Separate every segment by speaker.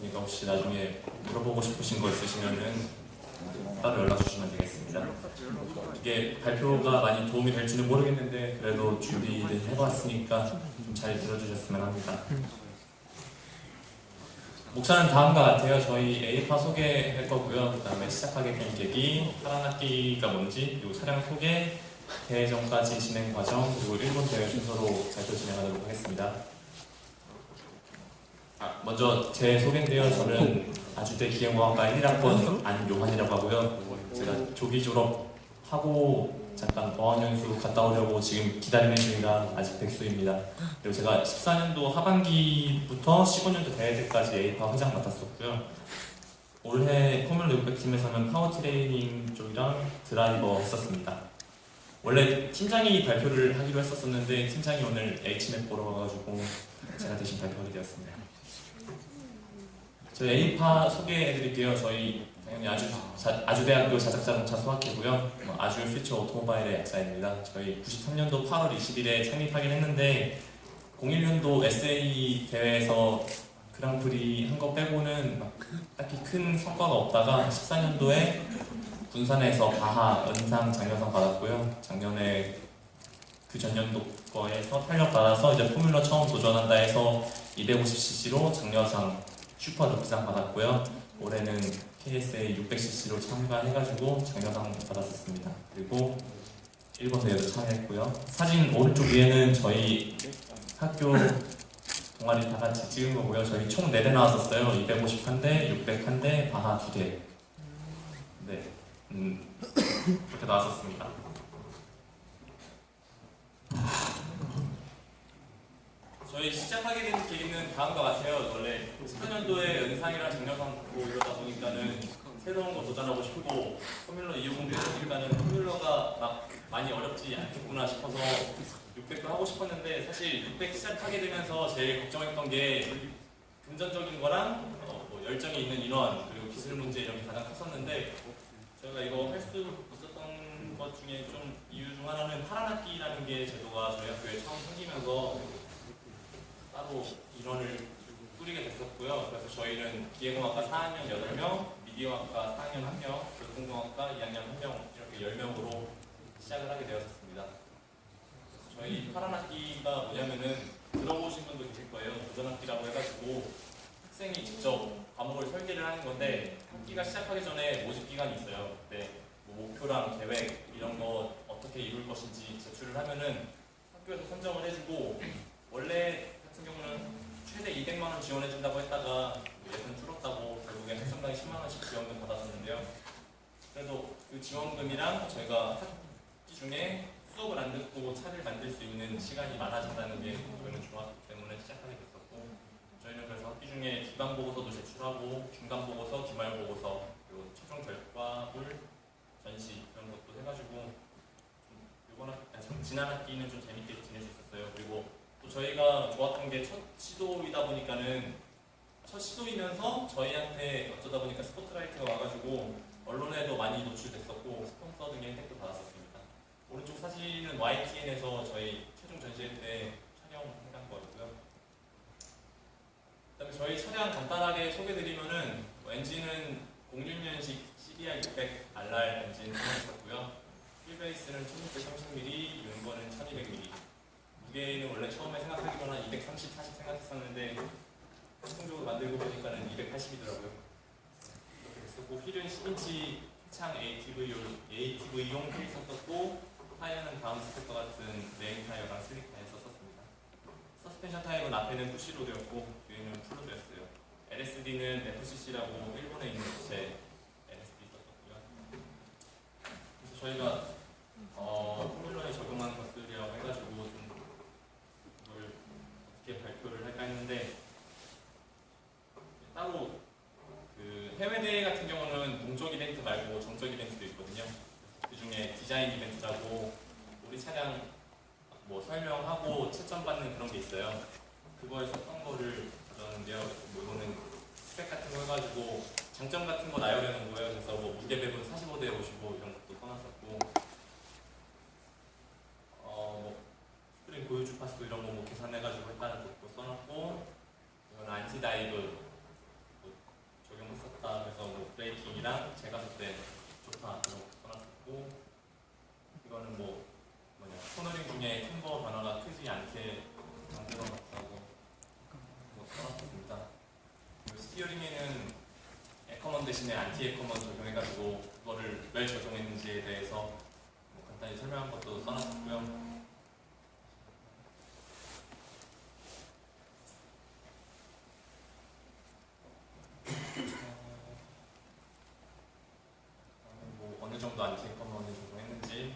Speaker 1: 있으니까 혹시 나중에 물어보고 싶으신 거 있으시면은 따로 연락 주시면 되겠습니다. 이게 발표가 많이 도움이 될지는 모르겠는데 그래도 준비를 해봤으니까 좀 잘 들어주셨으면 합니다. 목차는 다음과 같아요. 저희 A파 소개할 거고요. 그 다음에 시작하게 된 계기, 파란 학기가 뭔지, 그리고 차량 소개, 대회전까지 진행 과정, 그리고 일본 대회 순서로 발표 진행하도록 하겠습니다. 먼저 제 소개인데요. 저는 아주대 기계공학과 1학번 안요한이라고 하고요. 제가 조기 졸업하고 잠깐 어학연수 갔다 오려고 지금 기다리는 중이라 아직 백수입니다. 그리고 제가 14년도 하반기부터 15년도 대회 때까지 A파 회장 맡았었고요. 올해 포뮬러 600팀에서는 파워트레이닝 쪽이랑 드라이버 했었습니다. 원래 팀장이 발표를 하기로 했었는데 팀장이 오늘 H맵 보러 와가지고 제가 대신 발표하게 되었습니다. 저희 A파 소개해드릴게요. 저희 당연히 아주대학교 자작자동차 소학회고요. 아주 퓨처 오토모바일의 약자입니다. 저희 93년도 8월 20일에 창립하긴 했는데 01년도 SA 대회에서 그랑프리 한 거 빼고는 딱히 큰 성과가 없다가 14년도에 군산에서 바하 은상 장려상 받았고요. 작년에 그 전년도 거에서 탄력 받아서 이제 포뮬러 처음 도전한다 해서 250cc로 장려상 슈퍼 루키상 받았고요. 올해는 KSA 600cc로 참가해가지고 장려상 받았었습니다. 그리고 일본 대회도 참여했고요. 사진 오른쪽 위에는 저희 학교 동아리 다 같이 찍은 거고요. 저희 총 4대 나왔었어요. 251대, 601대, 바하 2대. 네, 그렇게 나왔었습니다. 저희 시작하게 된 계기는 다음과 같아요. 원래 14년도에 은상이랑 장려상 받고 이러다 보니까는 새로운 거 도전하고 싶고 포뮬러 250도 해보니까는 포뮬러가 막 많이 어렵지 않겠구나 싶어서 600도 하고 싶었는데 사실 600 시작하게 되면서 제일 걱정했던 게 금전적인 거랑 뭐 열정이 있는 인원 그리고 기술 문제 이런 게 가장 컸었는데 저희가 이거 할 수 있었던 것 중에 좀 이유 중 하나는 파란 학기라는 게 제도가 저희 학교에 처음 생기면서 따로 인원을 꾸리게 됐었고요. 그래서 저희는 기계공학과 4학년 8명, 미디어학과 4학년 1명, 교통공학과 2학년 1명 이렇게 10명으로 시작을 하게 되었습니다. 저희 파란 학기가 뭐냐면은 들어보신 분도 계실 거예요. 도전학기라고 해가지고 학생이 직접 과목을 설계를 하는 건데 학기가 시작하기 전에 모집 기간이 있어요. 그때 뭐 목표랑 계획 이런 거 어떻게 이룰 것인지 제출을 하면은 학교에서 선정을 해주고 원래 같은 경우는 최대 200만 원 지원해준다고 했다가 예산 줄었다고 결국에 학생당 10만 원씩 지원금 받았었는데요. 그래도 그 지원금이랑 저희가 학기 중에 수업을 안 듣고 차를 만들 수 있는 시간이 많아진다는 게 저희는 좋았기 때문에 시작하게 됐었고 저희는 그래서 학기 중에 기반 보고서도 제출하고 중간 보고서, 기말 보고서 그리고 최종 결과물 전시 이런 것도 해가지고 지난 학기는 좀 재밌게 지낼 수 있었어요. 그리고 또 저희가 좋았던 게 첫 시도이다 보니까는 첫 시도이면서 저희한테 어쩌다 보니까 스포트라이트가 와가지고 언론에도 많이 노출됐었고 스폰서 등의 혜택도 받았었습니다. 오른쪽 사진은 YTN에서 저희 최종 전시회 때 촬영해간 거고요. 그다음에 저희 차량 간단하게 소개드리면은 엔진은 06년식 CBR 600 RR 엔진 사용했었고요. 휠베이스는 1630mm, 윤거는 1200mm. 무게는 원래 처음에 생각하기로는 한 230, 40 생각했었는데 최종적으로 만들고 보니까는 280이더라고요. 이렇게 됐었고 휠은 10인치 해창 ATV용 휠 썼었고 타이어는 다음 스펙과 같은 레인 타이어랑 슬릭 타이어 썼었습니다. 서스펜션 타입은 앞에는 푸시로드였고 뒤에는 풀로드였어요. LSD는 FCC라고 일본에 있는 제 LSD 썼었고요. 그래서 저희가 포뮬러에 적용한 것들이라고 해가지고 좀 이걸 어떻게 발표를 할까 했는데 따로 그 해외 대회 같은 경우는 동적 이벤트 말고 정적 이벤트도 있거든요. 그 중에 디자인 이벤트라고 우리 차량 뭐 설명하고 채점 받는 그런 게 있어요. 그거에서 떤 거를 가져왔는데요. 뭐 이거는 스펙 같은 거 해가지고 장점 같은 거 나열해 놓은 거예요. 그래서 뭐 무게 배분 45대 55 이런 것도 써놨었고 뭐 스프링 고유 주파수 이런 거 뭐 계산해가지고 했다는 것도 써놨고 이건 안티 다이브 뭐 대신에 안티에커만 적용해가지고 그거를 왜 적용했는지에 대해서 뭐 간단히 설명한 것도 써놨고요. 뭐 어느 정도 안티에커만을 적용했는지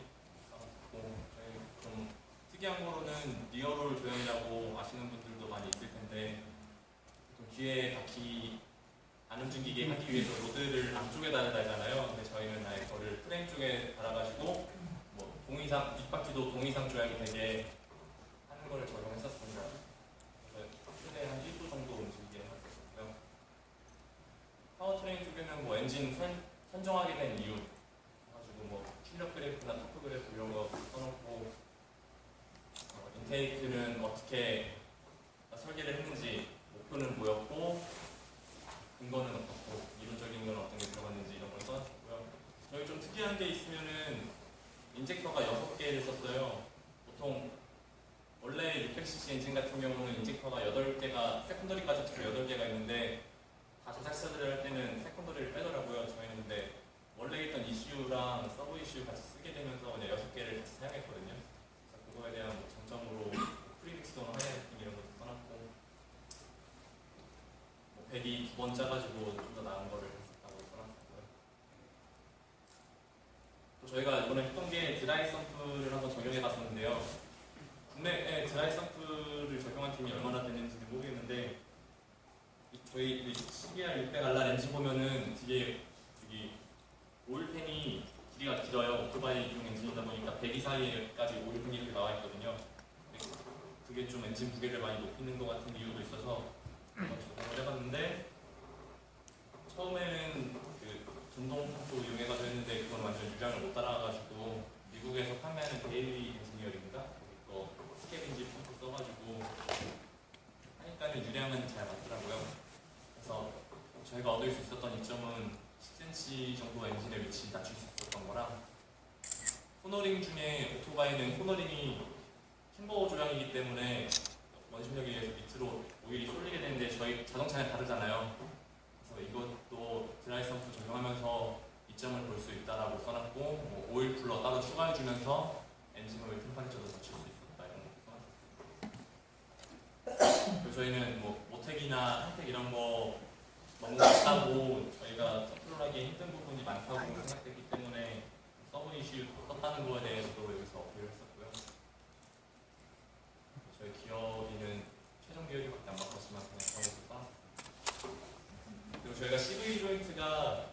Speaker 1: 써놨고, 저희 좀 특이한 거로는 리어롤 조형이라고 아시는 분들도 많이 있을 텐데, 뒤에 바퀴 안 움직이게 하기 위해서 로드를 앞쪽에 달잖아요. 근데 저희는 아예 그거를 프레임 쪽에 달아가지고 뭐 동의상 뒷바퀴도 동의상 조향이 되게 하는 걸 적용했었습니다. 그래서 최대 한 1도 정도 움직이게 했었고요. 파워트레인 쪽에는 뭐 엔진 선정하게 된 이유 가지고 뭐 출력 그래프나 토크 그래프 이런 거 써놓고, 인테이크는 어떻게 설계를 했는지, 목표는 뭐였고 근거는 어떻고 이론적인 건 어떤 게 들어갔는지 이런 걸 써놨고요. 저희 좀 특이한 게 있으면은 인젝터가 6개를 썼어요. 보통 원래 600cc 엔진 같은 경우는 인젝터가 8개가 세컨더리까지 합쳐서 8개가 있는데, 다 제작사들이 할 때는 세컨더리를 빼더라고요. 저희는 근데 원래 있던 ECU랑 서브 ECU 같이 쓰게 되면서 그냥 6개를 같이 사용했거든요. 그래서 그거에 대한 뭐 장점으로 프리믹스도나 하이라이팅 이런 것도 써놨고, 백이 2번 짜가지고 좀 더 나은 거를 했었다고 써놨고요. 또 저희가 이번에 했던 게 드라이 썸프를 한번 적용해 봤었는데요. 국내에 드라이 썸프를 적용한 팀이 얼마나 됐는지는 모르겠는데, 저희 CBR 600R 엔진 보면은 뒤에 여기 오일팬이 길이가 길어요. 오토바이용 엔진이다 보니까 배기 사이에까지 오일팬이 이렇게 나와 있거든요. 그게 좀 엔진 무게를 많이 높이는 것 같은 이유도 있어서 적용을 해봤는데, 처음에는 그 전동 펌프 이용해가지고 했는데 그건 완전 유량을 못 따라가가지고 미국에서 판매하는 데일리 엔지니어링인가? 또 스케빈지 펌프 써가지고 하니까는 유량은 잘 맞더라고요. 그래서 저희가 얻을 수 있었던 이점은 10cm 정도 엔진의 위치 낮출 수 있었던 거랑, 코너링 중에 오토바이는 코너링이 캠버 조향이기 때문에 원심력에 의해서 밑으로 오일이 쏠리게 되는데 저희 자동차는 다르잖아요. 그래서 이것도 드라이 썸프 적용하면서 이점을 볼 수 있다라고 써놨고, 뭐 오일 쿨러 따로 추가해주면서 엔진 오일 템퍼레처도 낮출 수 있었다 이런 것도 써놨습니다. 그리고 저희는 뭐 모텍이나 할텍 이런 거 너무 비싸고 저희가 컨트롤하기 힘든 부분이 많다고 생각했기 때문에 서브 이슈 썼다는 거에 대해서도 여기서 어필을 했었고요. 저희 기어비는 최종 기어비밖에 안 바꿨지만 그냥 그런 것도 써놨습니다. 그리고 저희가 CV 조인트가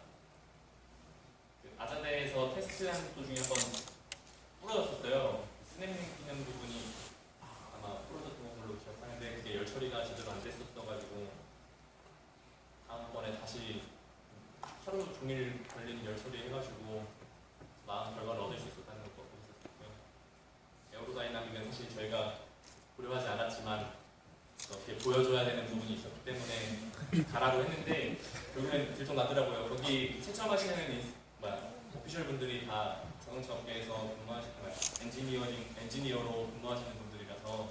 Speaker 1: 그 아자대에서 테스트한 것도 중에 한번 부러졌었어요. 스냅링 기능 부분이 아마 부러졌던 걸로 기억하는데 그게 열 처리가 제대로 안 됐었어가지고 다음번에 다시 하루 종일 걸리는 열 처리 해가지고 나은 결과를 얻을 수 있었다는 것도 있었고요. 에어로다이나믹은 사실 저희가 고려하지 않았지만 이렇게 보여줘야 되는 부분이 있었기 때문에 가라고 했는데 결국엔 들통나더라고요. 거기 채점하시는 오피셜 분들이 다 자동차 업계에서 엔지니어로 근무하시는 분들이라서,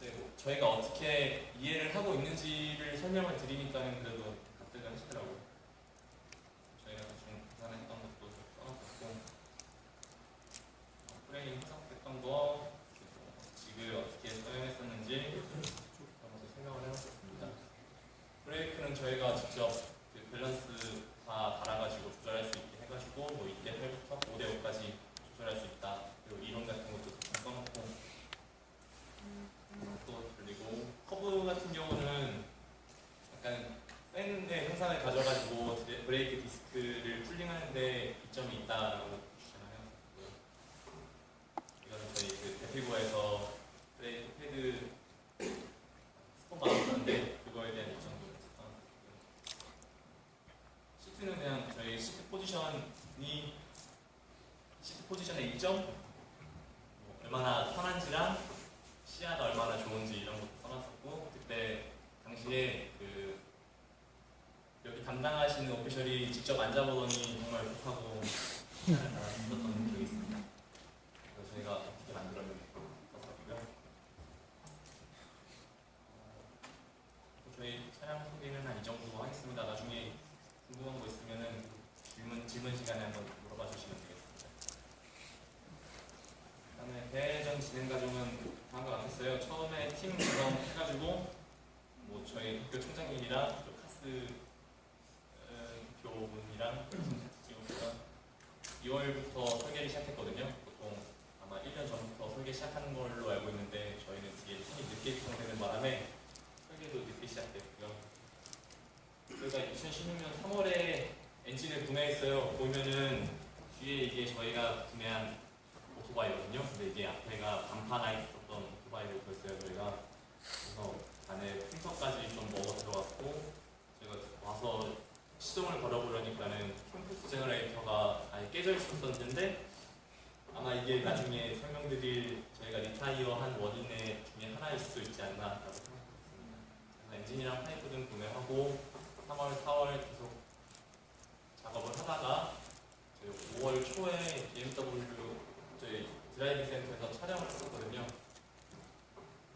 Speaker 1: 네, 뭐 저희가 어떻게 이해를 하고 있는지를 설명을 드리니까는 그래도 답변을 하시더라고요. 저희가 대충 계산했던 것도 써놨었고, 프레임 해석했던 거, 지글 어떻게 사용했었는지 그런 것도 설명을 해놨었습니다. 브레이크는 저희가 직접 그 밸런스 다 달아가지고 조절할 수 있게 해가지고 뭐 2대8부터 5대5까지 조절할 수 있다. 그리고 이론 같은 것도 좀 써놓고, 또 그리고 커브 같은 경우는 약간 팬의 형상을 가져가지고 브레이크 디스크를 풀링하는데 이점이 있다라고 주잖아요. 이거는 저희 그 대피부에서 브레이크 패드 스폰 받았는데 그거에 대한 이점도 있었고요. 시트는 그냥 저희 시트 포지션의 이점, 뭐 얼마나 편한지랑 시야가 얼마나 좋은지 이런 것도 써놨었고, 그때 당시에 그 여기 담당하시는 오피셜이 직접 앉아보더니 정말 좋다고 시야를 달았었던 기억이 있습니다. 그래서 저희가 어떻게 만들었는지 썼었고요. 저희 차량 소개는 한 이 정도 하겠습니다. 나중에 진행 과정은 다음과 같았어요. 처음에 팀 구성해가지고 뭐 저희 학교 총장님이랑 또 카스 교분이랑 찍었고요. 2월부터 설계를 시작했거든요. 보통 아마 1년 전부터 설계 시작하는 걸로 알고 있는데 저희는 뒤에 팀이 늦게 구성되는 바람에 설계도 늦게 시작됐고요. 저희가 2016년 3월에 엔진을 구매했어요. 보면은 뒤에 이게 저희가 구매한 오토바이거든요. 근데 이게 앞에가 반판에 있었던 오토바이로 보였어요. 저희가 그래서 안에 풍선까지 좀 먹어 들어갔고 제가 와서 시동을 걸어보려니까는 캠퍼스 제너레이터가 아예 깨져 있었는데 아마 이게 나중에 설명드릴 저희가 리타이어한 원인의 중에 하나일 수도 있지 않나라고 생각했습니다. 그래서 엔진이랑 파이프 등 구매하고 3월, 4월 계속 작업을 하다가 5월 초에 BMW 저희 드라이빙 센터에서 촬영을 했었거든요.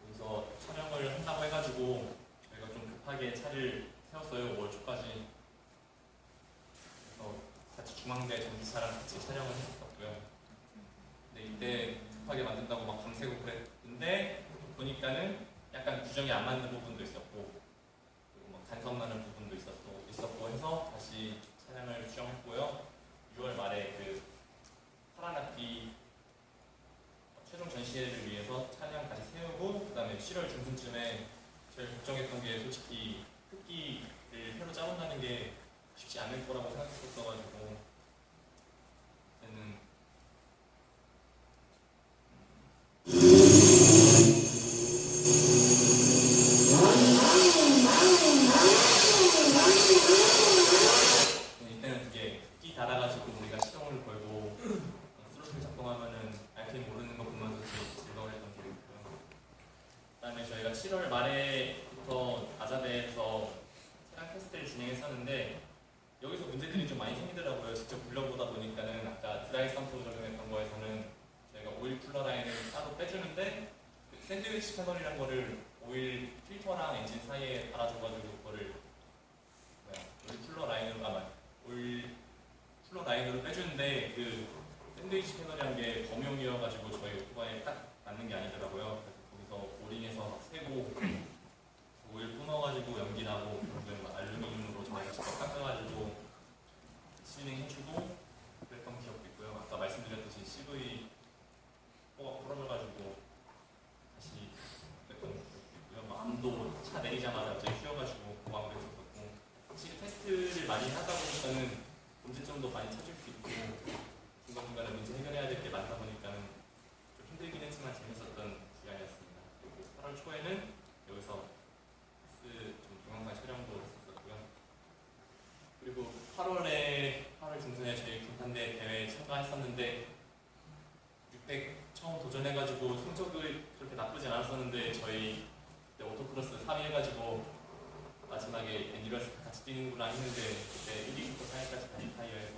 Speaker 1: 그래서 촬영을 한다고 해가지고 저희가 좀 급하게 차를 세웠어요. 5월 초까지. 그래서 같이 중앙대 전기차랑 같이 촬영을 했었고요. 근데 이때 급하게 만든다고 막 밤새고 그랬는데 보니까는 약간 규정이 안 맞는 부분도 있었고 그리고 막 간섭 나는 부분도 있었고 해서 다시 촬영을 수정했고요. 6월 말에 그 파란 악기 최종 전시회를 위해서 차량 다시 세우고 그 다음에 7월 중순쯤에 제일 걱정했던 게 솔직히 흡기를 새로 짜본다는 게 쉽지 않을 거라고 생각했었어가지고 저는 이때는 그게 흡기 달아가지고 우리가 시동을 걸고 스로틀 작동하면은 알게 모르는 거 보면서 되게 즐거워했던 기억이 있고요. 그 다음에 저희가 7월 말에부터 아자대에서 차량 테스트를 진행했었는데 여기서 문제들이 좀 많이 생기더라고요. 직접 불러보다 보니까는 아까 드라이 샘플 적용했던 거에서는 저희가 오일 쿨러 라인을 따로 빼주는데 그 샌드위치 패널이란 거를 오일 필터랑 엔진 사이에 달아줘가지고 그거를 오일 쿨러 라인으로 오일 쿨러 라인으로 빼주는데 그 샌드위치 패널이란 게 범용이어가지고 저희 오토바이에 딱 맞는 게 아니더라고요. 그래서 거기서 오링해서 세고 오일 뿜어가지고 연기 나고 결국엔 알루미늄으로 저희가 직접 깎아가지고 진행해주고 그랬던 기억도 있고요. 아까 말씀드렸듯이 CV 코가 부러져가지고 다시 그랬던 기억도 있고요. 막 암도 차 내리자마자 갑자기 휘어가지고 고방도 했었고 확실히 테스트를 많이 하다 보니까는 문제점도 많이 찾을 수 있고 중간중간에 문제 해결해야 될 게 많다 보니까는 좀 힘들긴 했지만 재밌었던 기간이었습니다. 그리고 8월 초에는 여기서 좀 동영상 촬영도 했었고요. 그리고 8월 중순에 저희 군탄대 대회에 참가했었는데 600 처음 도전해가지고 성적이 그렇게 나쁘진 않았었는데 저희 그때 오토크로스 3위 해가지고 마지막에 애니버스 같이 뛰는구나 했는데 그때 1위부터 4위까지 다 리타이어해서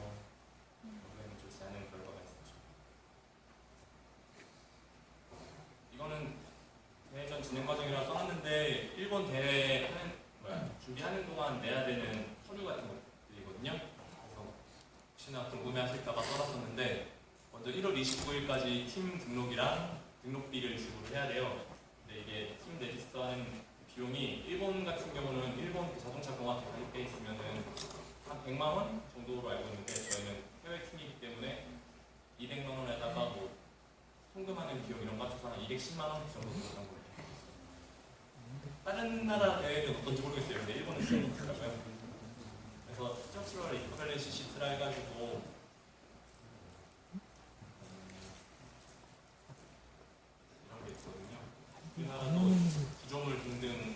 Speaker 1: 결국에는 좋지 않은 결과가 있었죠. 이거는 대회전 진행 과정이라 써놨는데 일본 대회 준비하는 동안 내야 되는 서류 같은 것들이거든요. 그래서 혹시나 궁금해하실까봐 써놨었는데 먼저 1월 29일까지 팀 등록이랑 등록비를 지불을 해야 돼요. 근데 이게 팀 레지스터하는 비용이 일본 같은 경우는 일본 그 자동차 공학회 가입돼 있으면은 한 100만 원 정도로 알고 있는데 저희는 해외 팀이기 때문에 200만 원에다가 뭐 송금하는 비용 이런 거 합쳐서 한 210만 원 정도 들어간 거예요. 다른 나라 대회는 어떤지 모르겠어요. 근데 일본은 있더라고요. 그래서 스트럭처럴 이퀄리시 시트라 해가지고 이런 게 있거든요. 우리나라도 구조물 등등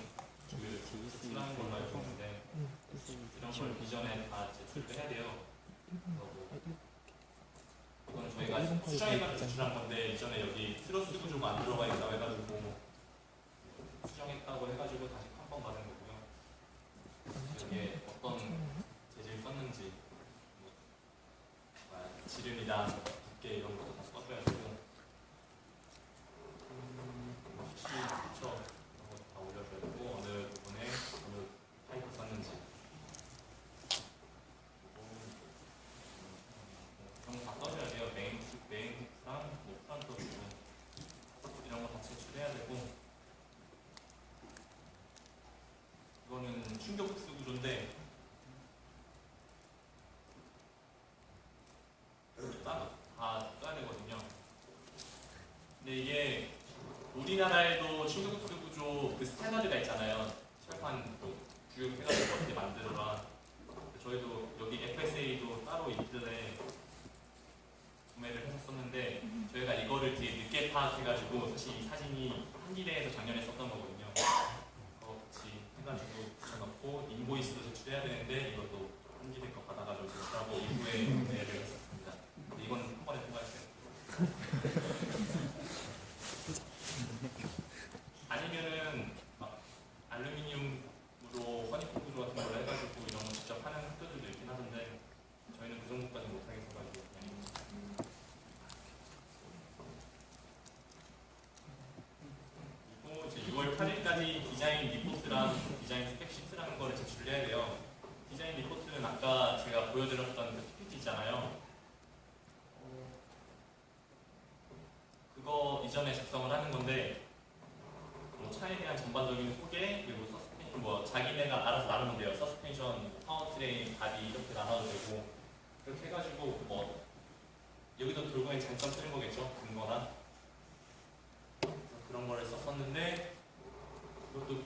Speaker 1: 제출하는 걸로 알고 있는데 이런 걸 이전에 다 제출을 해야 돼요. 그래서 뭐 이건 저희가 수정해가지고 제출한 건데 이전에 여기 트러스 구조가 안 들어가 있다고 해가지고 수정했다고 해가지고 다시 한 번 받은 거고요. 여기에 어떤 재질 썼는지 뭐, 지름이랑 두께 이런 것도 다 써줘야 되고 혹시 부처 이런 것도 다 올려줘야 되고 어느 부분에 어느 타입을 썼는지 그런 거 다 써줘야 돼요. 메인 텍스랑 뭐 프런트 부분 근데 이게 우리나라에도 싱글북스 구조 그 스탠다드가 있잖아요. 철판 그 구육해가지고 어떻게 만들어라. 저희도 여기 FSA도 따로 있던데 구매를 했었는데 저희가 이거를 되게 늦게 파악해가지고 사실 이 사진이 한기대에서 작년에 썼던 거거든요. 같이 해가지고 붙여놓고 인보이스도 제출해야 되는데 이것도 한기대 거 받아가지고 제출하고 이후에 구매를 했었습니다. 근데 이건 한 번에 통과했어요. 아니면은 막 알루미늄으로 허니콤 구조 같은 걸로 해가지고 이런 거 직접 하는 학교들도 있긴 하던데 저희는 그 정도까지 못하겠어가지고 그냥 그리고 이제 6월 8일까지 디자인 리포트랑 디자인 스펙시트라는 거를 제출해야 돼요. 디자인 리포트는 아까 제가 보여드렸던 그 PPT 있잖아요. 그거 이전에 작성을 하는 건데 뭐 차에 대한 전반적인 소개 그리고 서스펜션 뭐 자기네가 알아서 나누면 돼요. 서스펜션, 파워트레인, 바디 이렇게 나눠도 되고 그렇게 해가지고 뭐 여기도 결국엔 장점 쓰는 거겠죠. 근거나 그래서 그런 거를 썼었는데 이것도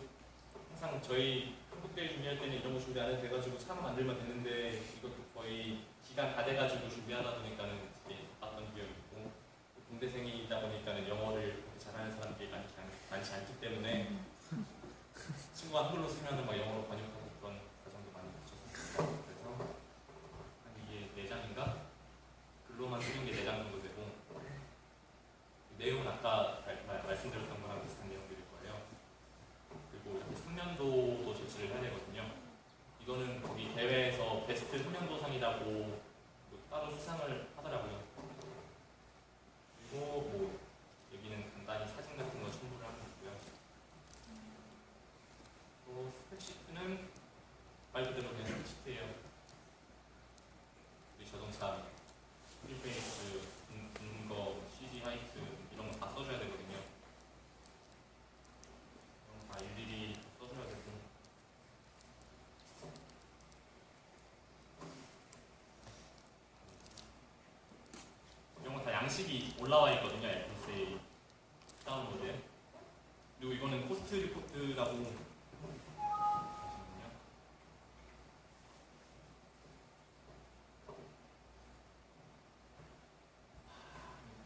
Speaker 1: 항상 저희 한국대회 준비할 때는 이런 거 준비 안 해도 돼가지고 차 만들면 되는데 이것도 거의 기간 다 돼가지고 준비하다 보니까는 되게 바빴던 기억이 있고 공대생이다 보니까는 영어를 그렇게 잘하는 사람들이 많지 않기 때문에 친구가 한글로 쓰면은 막 영어로 번역하고 그런 과정도 많이 거쳤었어요. 그래서 이게 4장인가? 글로만 쓰는 게 4장 정도 되고 내용은 아까 말씀드렸던 거랑 비슷한 내용들일 거예요. 그리고 이렇게 3년도도 제출을 해야 되거든요. 이거는 거기 대회에서 베스트 3년도상이라고 따로 수상을 하더라고요. 그리고 뭐 여기는 간단히 사진 같은 거 첨부를 하고 있고요. 또 스펙시트는 말 그대로 그냥 스펙시트예요. 우리 자동차 프리페이스, 근거, CG 하이트 이런 거 다 써줘야 되거든요. 이런 거 다 일일이 써줘야 되고 이런 거 다 양식이 올라와 있거든요. FSA 다운로드에. 그리고 이거는 코스트 리포트라고 잠시만요.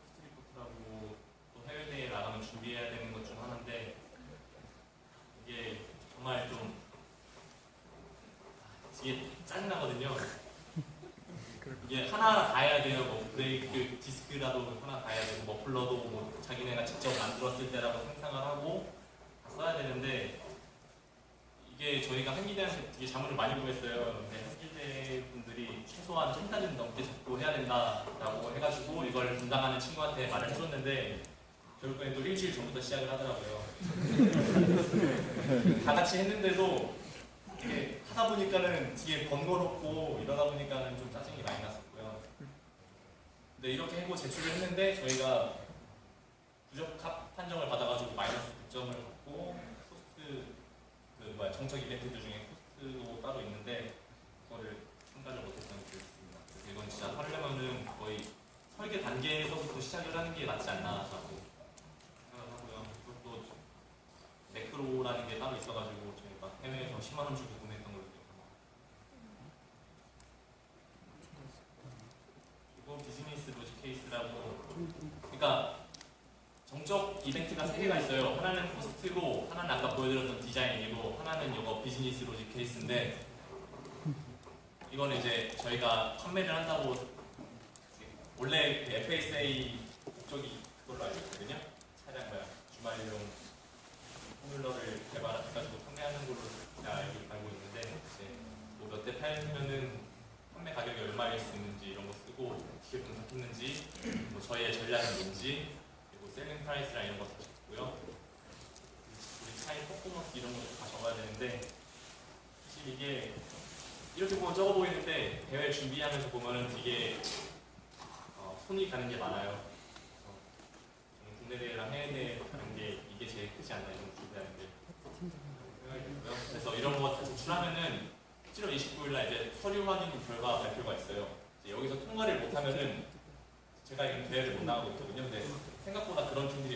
Speaker 1: 코스트 리포트라고 또 해외대회 나가면 준비해야 되는 것 중 하나인데 이게 정말 좀 이게 짜증나거든요. 이게 하나 다 해야 돼요. 뭐 브레이크 디스크라도 하나 다 해야 되고 머플러도 뭐 자기네가 직접 만들었을 때라고 상상을 하고 다 써야 되는데 이게 저희가 한기대한테 되게 자문을 많이 구했어요. 근데 한기대 분들이 최소한 한 달은 넘게 잡고 해야 된다라고 해가지고 이걸 담당하는 친구한테 말을 해줬는데 결국엔 또 일주일 전부터 시작을 하더라고요. 다 같이 했는데도 이게 하다 보니까는 뒤에 번거롭고 이러다 보니까는 좀 짜증이 많이 났었고요. 근데 이렇게 하고 제출을 했는데 저희가 부적합 판정을 받아가지고 마이너스 9점을 받고 정책 이벤트들 중에 코스트도 따로 있는데 그거를 참가를 못했던 기억이 있습니다. 그래서 이건 진짜 하려면은 거의 설계 단계에서부터 시작을 하는 게 낫지 않나라고 생각을 하고요. 그것도 매크로라는 게 따로 있어가지고 저희가 해외에서 10만 원 주고 구매했던 걸로 기억합니다. 그리고 비즈니스 로직 케이스라고 그러니까 정적 이벤트가 3개가 있어요. 하나는 코스트고 하나는 아까 보여드렸던 디자인이고 하나는 이거 비즈니스 로직 케이스인데 이거는 이제 저희가 판매를 한다고 원래 그 FSA 목적이 그걸로 알고 있거든요. 차량 주말용 포뮬러를 개발해가지고 판매하는 걸로 알고 있는데 이제 뭐 몇 대 팔면은 판매 가격이 얼마일 수 있는지 이런 거 쓰고 어떻게 분석했는지 뭐 저희의 전략은 뭔지 그리고 셀링 프라이스랑 이런 거 다 적고요. 우리 차의 퍼포먼스 이런 것도 다 적어야 되는데 사실 이게 이렇게 보면 적어 보이는데 대회 준비하면서 보면은 되게 손이 가는 게 많아요. 저는 국내 대회랑 해외 대회 가는 게 이게 제일 크지 않나 이런 거 준비하는 게 생각이 들고요. 그래서 이런 거 다 제출하면은 7월 29일날 이제 서류 확인 결과 발표가 있어요. 이제 여기서 통과를 못하면은 제가 이런 대회를 못 나가고 있거든요. 근데 생각보다 그런 팀들이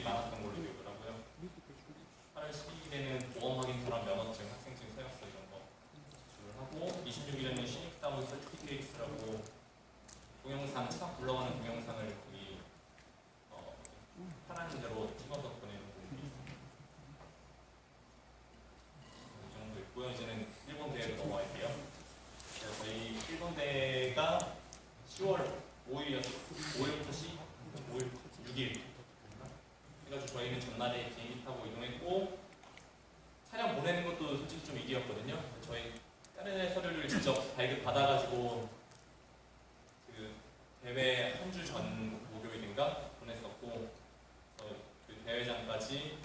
Speaker 1: 동영상, 차가 굴러가는 동영상을 거기 하라는 대로 찍어서 보내는 분들이 있습니다. 이 정도 있고요. 이제는 일본 대회로 넘어갈게요. 저희 일본 대회가 10월 5일부터 5일, 6일 해가지고 저희는 전날에 비행기 타고 이동했고 차량 보내는 것도 솔직히 좀 일이었거든요. 저희 다른 서류를 직접 발급 받아가지고 그 대회 한 주 전 목요일인가 보냈었고 그 대회장까지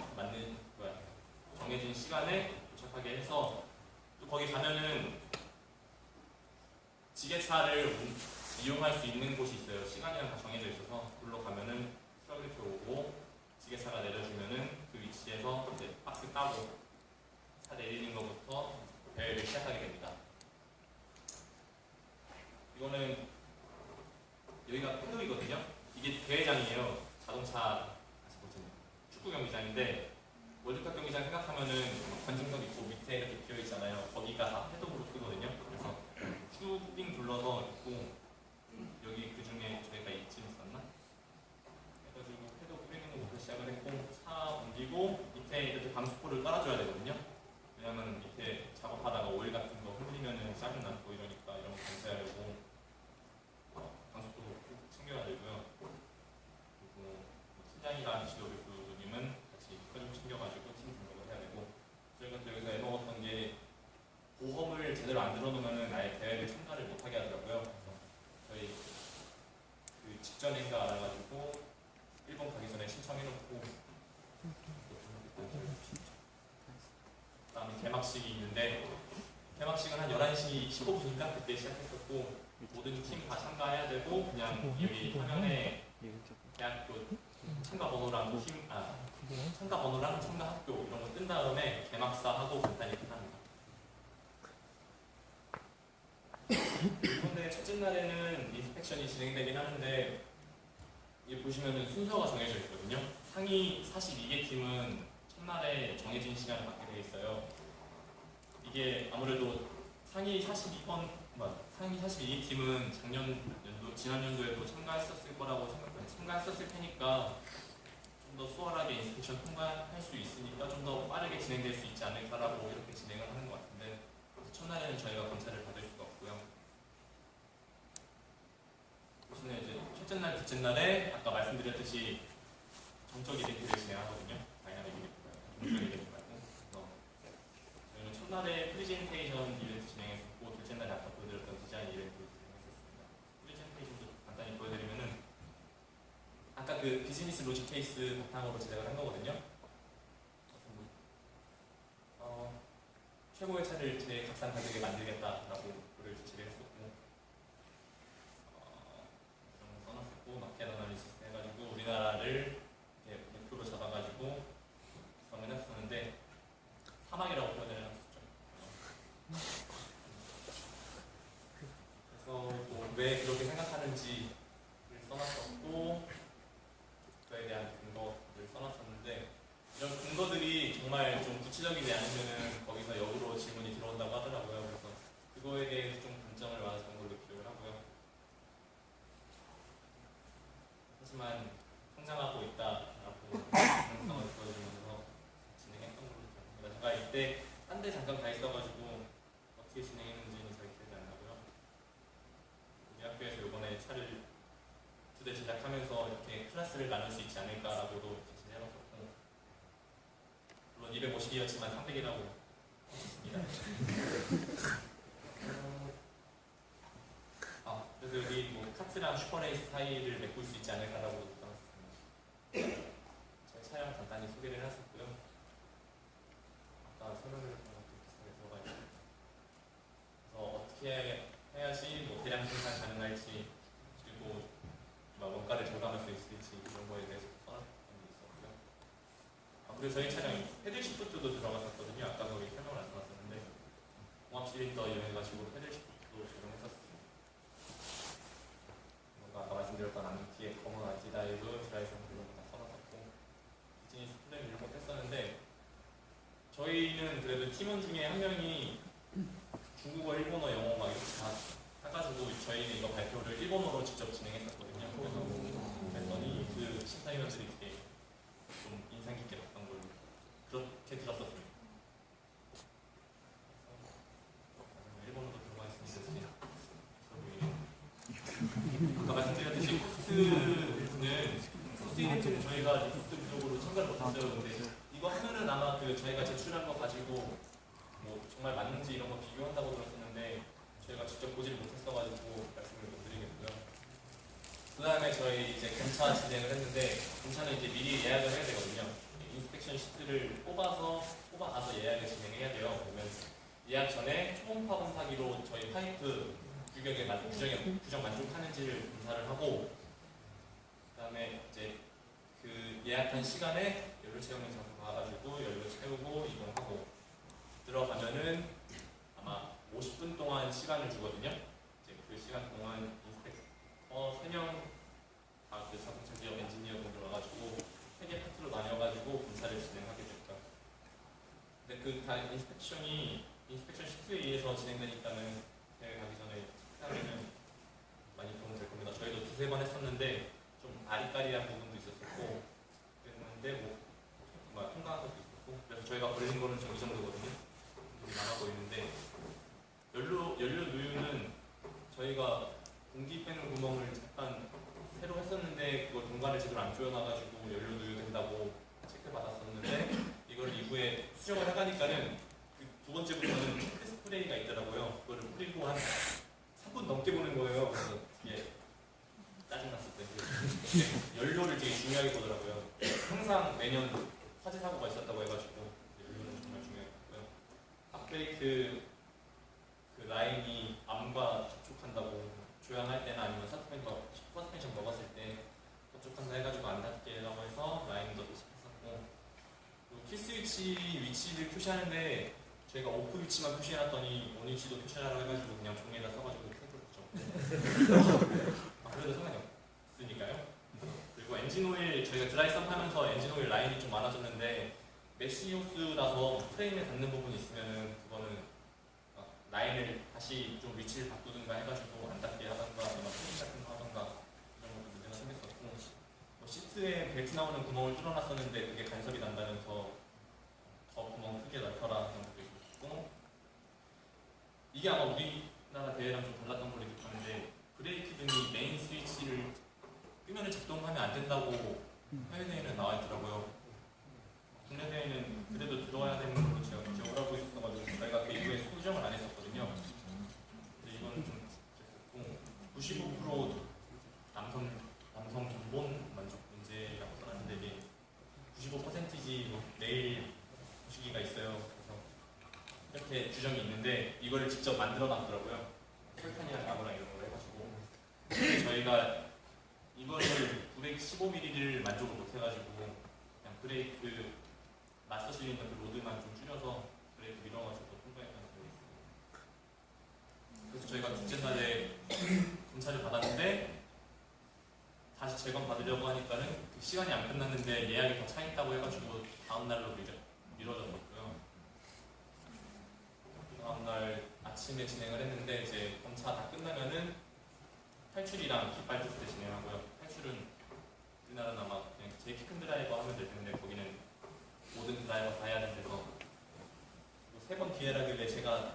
Speaker 1: 정해진 시간에 도착하게 해서 또 거기 가면은 지게차를 이용할 수 있는 곳이 있어요. 시간이랑 다 정해져 있어서 그걸로 가면은 트럭 이렇게 오고 지게차가 내려주면은 그 위치에서 이제 박스 따고 차 내리는 것부터 대회를 시작하게 됩니다. 이거는 여기가 팬덤이거든요. 이게 대회장이에요. 자동차 축구 경기장인데 월드컵 경기장 생각하면은 관중석 있고 밑에 이렇게 비어 있잖아요. 거기가 다 패덤으로 쓰거든요. 그래서 쭉 둘러서 있고 여기 그 중에 저희가 이쯤 있었나? 해가지고 패드 뿌리는 것부터 시작을 했고 차 옮기고 밑에 이렇게 방수포를 깔아줘야 되거든요. 왜냐면 밑에 작업하다가 오일 같은 거 흘리면은 짜증 나고 이러니까 이런 거 방지하려고 방수포도 꼭 챙겨야 되고요. 그리고 팀장이랑 지도 교수님은 같이 좀 챙겨가지고 팀 등록을 해야 되고 저희가 또 여기서 애먹었던 게 보험을 제대로 안 들어놓으면은 아예 대회를 참가를 못하게 하더라고요. 그래서 저희 그 직전인가 알아가지고 일본 가기 전에 신청해놓고 그다음에 개막식이 있는데 개막식은 한 11시 15분인가 그때 시작했었고 모든 팀 다 참가해야 되고 그냥 여기 화면에 대학교 참가 번호랑 참가 번호랑 참가 학교 이런 거 뜬 다음에 개막사하고 간단히 끝납니다. 그런데 첫째 날에는 인스펙션이 진행되긴 하는데 이게 보시면은 순서가 정해져 있거든요. 상위 42개 팀은 첫날에 정해진 시간을 받게 되어 있어요. 이게 아무래도 상위 42개 팀은 지난 연도에도 참가했었을 거라고 참가했었을 테니까 좀 더 수월하게 인스펙션 통과할 수 있으니까 좀 더 빠르게 진행될 수 있지 않을까라고 이렇게 진행을 하는 것 같은데 첫날에는 저희가 검사를 받을 수가 없고요. 보시면 이제 첫째 날, 둘째 날에 아까 말씀드렸듯이 정적 이벤트를 진행하거든요. 다이나믹 이벤트가 정적 이벤트 말고. 그래서 저희는 첫날에 프리젠테이션 이벤트 진행했었고 둘째 날에 아까 보여드렸던 디자인 이벤트 진행했었습니다. 프리젠테이션도 간단히 보여드리면은 아까 그 비즈니스 로직 케이스 바탕으로 제작을 한 거거든요. 최고의 차를 제 값싼 가격에 만들겠다라고 글을 제시를 했었고 써놨었고 마켓 어나리시스 해가지고 우리나라를 이렇게 목표로 잡아가지고 구성을 했었는데 사막이라고 표현을 해놨었죠. 그래서 왜 그렇게 생각하는지를 써놨었고 그거에 대한 근거를 써놨었는데 이런 근거들이 정말 좀 구체적이지 않으면은 거기서 역으로 질문이 들어온다고 하더라고요. 그래서 그거에 대해서 좀 관점을 많았던 걸로 기억을 하고요. 하지만 성장하고 있다라고 가능성을 보여주면서 진행했던 걸로 기억합니다. 제가 이때 딴 데 잠깐 가 있어가지고 어떻게 진행했는지는 잘 기억이 안 나고요. 우리 학교에서 이번에 차를 2대 제작하면서 이렇게 클래스를 나눌 수 있지 않을까라고도 제시를 해봤었고 물론 250이었지만 300이라고 했습니다. 그래서 여기 뭐 카트랑 슈퍼레이스 사이를 메꿀 수 있지 않을까라고 써놨습니다. 저희 차량 간단히 소개를 해놨었고요. 아까 설명을 했던 것도 비슷하게 들어가 있고 그래서 어떻게 해야지 뭐 대량 생산 가능할지 그리고 원가를 절감할 수 있을지 이런 거에 대해서 써놨던 게 있었고요. 그리고 저희 차량이 패들 시프트도 들어갔었거든요. 아까 거기 설명을 안 써놨었는데 공합 실린더 이용해가지고 패들 시프트도 적용했었습니다. 아까 말씀드렸던 암티의 검은 안티다이브 드라이브 이런 거 다 써놨었고 비즈니스 플랜 이런 거 했었는데 저희는 그래도 팀원 중에 한 명이 중국어, 일본어, 영어 막 이렇게 다 해가지고 그래가지고 저희는 이거 발표를 일본어로 직접 진행했었거든요. 그랬더니 그 심사위원들이 되게 좀 인상 깊게 봤던 걸로 그렇게 들었었습니다. 일본어도 들어가 있으니까 아까 말씀드렸듯이 코스 이벤트는 저희가 적극적으로 참가를 못했어요. 근데 이거 하면은 아마 그 저희가 제출한 거 가지고 뭐 정말 맞는지 이런 거 비교한다고 들었었는데 저희가 직접 보지를 못했어가지고 말씀을 못 드리겠고요. 그 다음에 저희 이제 검차 진행을 했는데 검차는 이제 미리 예약을 해야 되거든요. 인스펙션 시트를 뽑아가서 예약을 진행해야 돼요. 그러면 예약 전에 초음파 검사기로 저희 파이프 규정 만족하는지를 검사를 하고 그 다음에 이제 그 예약한 시간에 연료 채우는 장소 가가지고 연료 채우고 이동하고 들어가면은 아마 50분 동안 시간을 주거든요. 이제 그 시간 동안 인스펙터 3명 다 그 자동차 기업 엔지니어분들 와가지고 3개 파트로 나뉘어가지고 검사를 진행하게 됩니다. 근데 그 다 인스펙션 시트에 의해서 진행되니까는 대회 가기 전에 식사하면은 많이 도움 될 겁니다. 저희도 두세 번 했었는데 좀 아리까리한 부분도 있었고 그랬는데 뭐 통과한 것도 있었고 그래서 저희가 걸린 거는 좀 이 정도거든요. 되게 많아 보이는데 연료 누유는 저희가 공기 빼는 구멍을 잠깐 새로 했었는데 그걸 동관을 제대로 안 조여놔가지고 연료 누유 된다고 체크 받았었는데 이걸 이후에 수정을 해가니까는 그 두 번째부터는 체크 스프레이가 있더라고요. 그거를 뿌리고 한 3분 넘게 보는 거예요. 그래서 이게 짜증났을 때 연료를 되게 중요하게 보더라고요. 항상 매년 화재 사고가 있었다고 해가지고 연료는 정말 중요했고요. 앞브레이크 그 라인이 암과 접촉한다고 조향할 때나 아니면 서스펜션 먹었을 때 접촉한다 해가지고 안 닿게라고 해서 라인도 했었고 그리고 킬스위치 위치를 표시하는데 저희가 오프 위치만 표시해놨더니 온 위치도 표시하라고 해가지고 그냥 종이에다 써가지고 테이프를 붙였고 그래도 상관이 없으니까요. 그리고 엔진오일 저희가 드라이 썸하면서 엔진오일 라인이 좀 많아졌는데 메시오스라서 프레임에 닿는 부분이 있으면은 그거는 라인을 다시 좀 위치를 바꾸든가 해가지고 안 닿게 하던가 아니면 프레임 같은 거 하던가 이런 것도 문제가 생겼었고 뭐 시트에 벨트 나오는 구멍을 뚫어놨었는데 그게 간섭이 난다면서 더 구멍 크게 넓혀라 이런 것도 있었고 이게 아마 우리나라 대회랑 좀 달랐던 걸로 기억하는데 브레이크 등이 메인 스위치를 끄면 작동하면 안 된다고 해외 대회는 나와 있더라고요. 국내 대회는 그래도 들어와야 되는 걸로 제가 기억을 하고 있었어가지고 저희가 그 이후에 수정을 안 했었거든요. 근데 이거는 좀 그랬었고 95% 남성 전본 만족 문제라고 써놨는데 이게 95%지 뭐 내일 보시기가 있어요. 그래서 이렇게 규정이 있는데 이거를 직접 만들어 놨더라고요. 설탕이랑 가루랑 이런 걸 해가지고 근데 저희가 이거를 915mm를 만족을 못해가지고 그냥 브레이크 마스터 실린더 그 로드만 좀 줄여서 브레이크 밀어가지고 통과했다는 거 있어요. 그래서 저희가 둘째 날에 검사를 받았는데 다시 재검 받으려고 하니까는 그 시간이 안 끝났는데 예약이 더 차 있다고 해가지고 다음 날로 미뤄졌었고요. 다음날 아침에 진행을 했는데 이제 검사 다 끝나면은 탈출이랑 깃발 테스트 진행하고요. 탈출은 우리나라는 아마 그냥 제일 키 큰 드라이버 하면 될 텐데 거기는 모든 드라이버 다 해야 된대서 3번 기회라길래 제가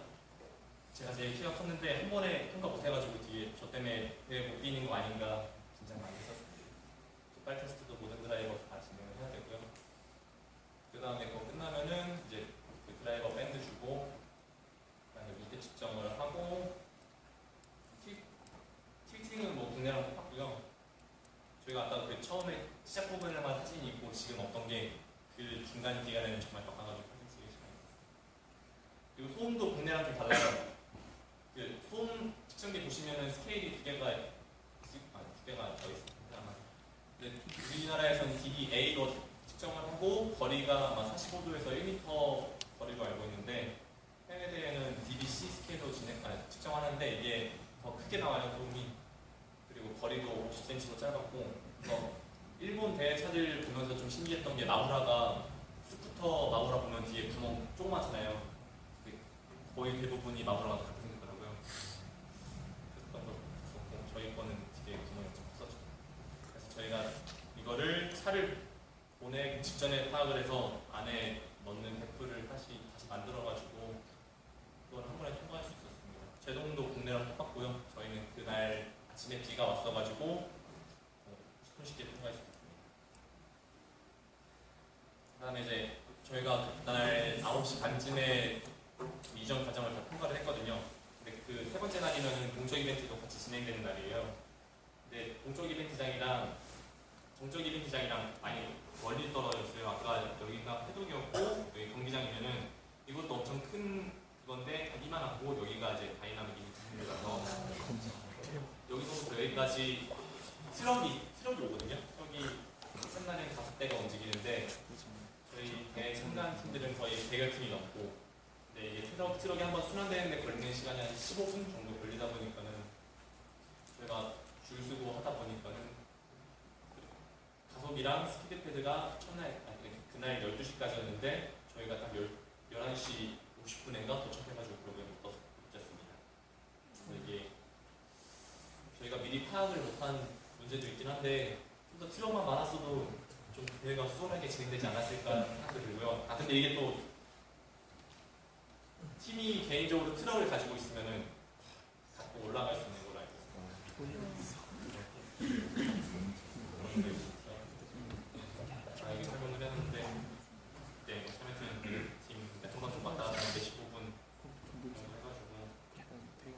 Speaker 1: 제일 키가 컸는데 한 번에 통과 못해가지고 뒤에 저 때문에 대회 못 뛰는 거 아닌가 진짜 많이 했었습니다. 깃발 테스트도 모든 드라이버 다 진행을 해야 되고요. 그 다음에 그거 끝나면은 이제 그 드라이버 밴드 주고 그다음에 밑에 측정을 하고 틸팅은 뭐 국내랑 똑같고요. 저희가 아까 그 처음에 시작 부분에만 사진이 있고 지금 어떤 게 그 중간 기간에는 정말 바꿔가지고 사진 찍을 시간이 있었어요. 그리고 소음도 국내랑 좀 달라요. 그 소음 측정기 보시면은 스케일이 두 개가 더 있습니다. 근데 우리나라에서는 DBA로 측정을 하고 거리가 아마 45도에서 1m 거리로 알고 있는데 해외 대회는 DBC 스케일로 측정하는데 이게 더 크게 나와요 소음이. 그리고 거리도 50cm로 짧았고 그래서 일본 대회 차들 보면서 좀 신기했던 게 마우라가 스쿠터 마우라 보면 뒤에 구멍 조그맣잖아요. 거의 대부분이 마우라가 같이 생겼더라고요. 그랬던 것 저희 거는 되게 구멍이 엄청 컸었죠. 그래서 저희가 이거를 차를 보내기 직전에 파악을 해서 안에 넣는 데프를 다시 만들어가지고 그걸 한 번에 통과할 수 있었습니다. 제동도 국내랑 똑같고요. 저희는 그날 아침에 비가 왔어가지고 손쉽게 통과할 수 있었습니다. 그다음에 이제 저희가 그날 9시 반쯤에 이전 과정을 다 통과를 했거든요. 근데 그 세 번째 날이면은 동쪽 이벤트도 같이 진행되는 날이에요. 근데 동쪽 이벤트장이랑 정적 이벤트장이랑 많이 멀리 떨어졌어요. 아까 여기가 패독이었고 여기 경기장이면은 이것도 엄청 큰 그건데 이만하고 여기가 이제 다이나믹 이벤트라서 여기서부터 여기까지 트럭이 오거든요. 트럭이 첫날엔 5대가 움직이는데 저희 대회 참가한 팀들은 거의 100여 팀이 넘고 근데 이게 트럭이 한번 순환되는데 걸리는 시간이 한 15분 정도 걸리다 보니까는 저희가 줄 서고 하다 보니까는 가속이랑 스피드 패드가 그날 12시까지였는데 저희가 딱 11시 50분인가 도착해가지고 그러게 못 떴습니다. 이게 저희가 미리 파악을 못한 문제도 있긴 한데 좀 더 트럭만 많았어도 좀 대회가 수월하게 진행되지 않았을까 생각도 들고요. 근데 이게 또 팀이 개인적으로 트럭을 가지고 있으면은 갖고 올라갈 수 있는 걸로 알고 있습니다. 이게 설명을 했는데 네, 참여팀 팀 한번 좀 왔다 갔다 하는데 15분 해가지고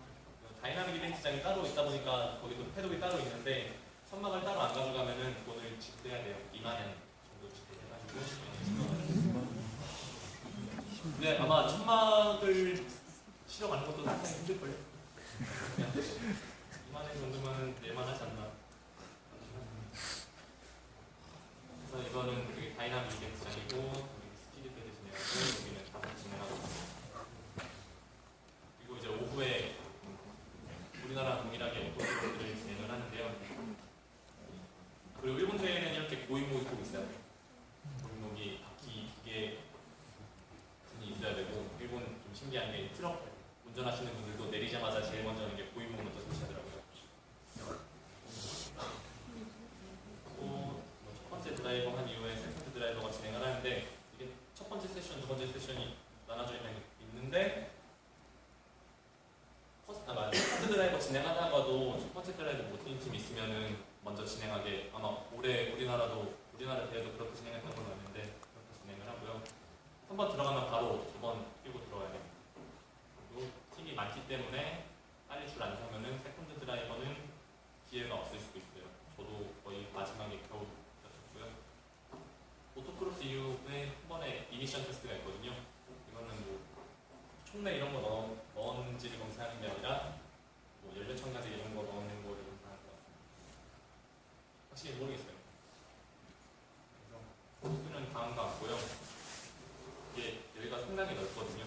Speaker 1: 다이나믹 이벤트장이 따로 있다 보니까 거기도 패독이 따로 있는데 천막을 따로 안 가져가면은 돈을 지불해야 돼요. 2만 원 정도 지불해가지고 근데 아마 천막을 실어 가는 것도 상당히 힘들걸요. 2만 원 정도면 낼만하지 않나. 그래서 이거는 되게 다이나믹 이벤트장이고 스피드 패드 진행하고 여기는 다섯 진행하고 있습니다. 그리고 이제 오후에 우리나라 동일하게 오토스포츠를 진행을 하는데요. 그리고 일본 대회는 이렇게 고인목이 꼭 있어야 돼요. 고인목이 바퀴 2개 분이 있어야 되고 일본 좀 신기한 게 트럭 운전하시는 분들도 내리자마자 제일 먼저 하는 게 고인목 먼저 설치하더라고요. 첫 번째 드라이버 한 이후에 세컨드 드라이버가 진행을 하는데 이게 첫 번째 세션, 두 번째 세션이 나눠져 있는데 세컨드 드라이버 진행하다가도 첫 번째 드라이버 못하는 팀이 있으면은 먼저 진행하게 아마 올해 우리나라 대회도 그렇게 진행했던 걸로 아는데 그렇게 진행을 하고요. 한 번 들어가면 바로 두 번 뛰고 들어와야 돼요. 그리고 팀이 많기 때문에 빨리 줄 안 서면은 세컨드 드라이버는 기회가 없을 수도 있어요. 저도 거의 마지막에 겨우 였었고요. 오토크로스 이후에 한 번에 이미션 테스트가 있거든요. 이거는 뭐 총매 이런 거 넣었는지를 검사하는 게 아니라 뭐 연료청가제 이런 거 넣는 거를 검사하는 것 같습니다. 확실히 모르겠어요. 그래서 코스는 강한 것 같고요. 이게 여기가 상당히 넓거든요.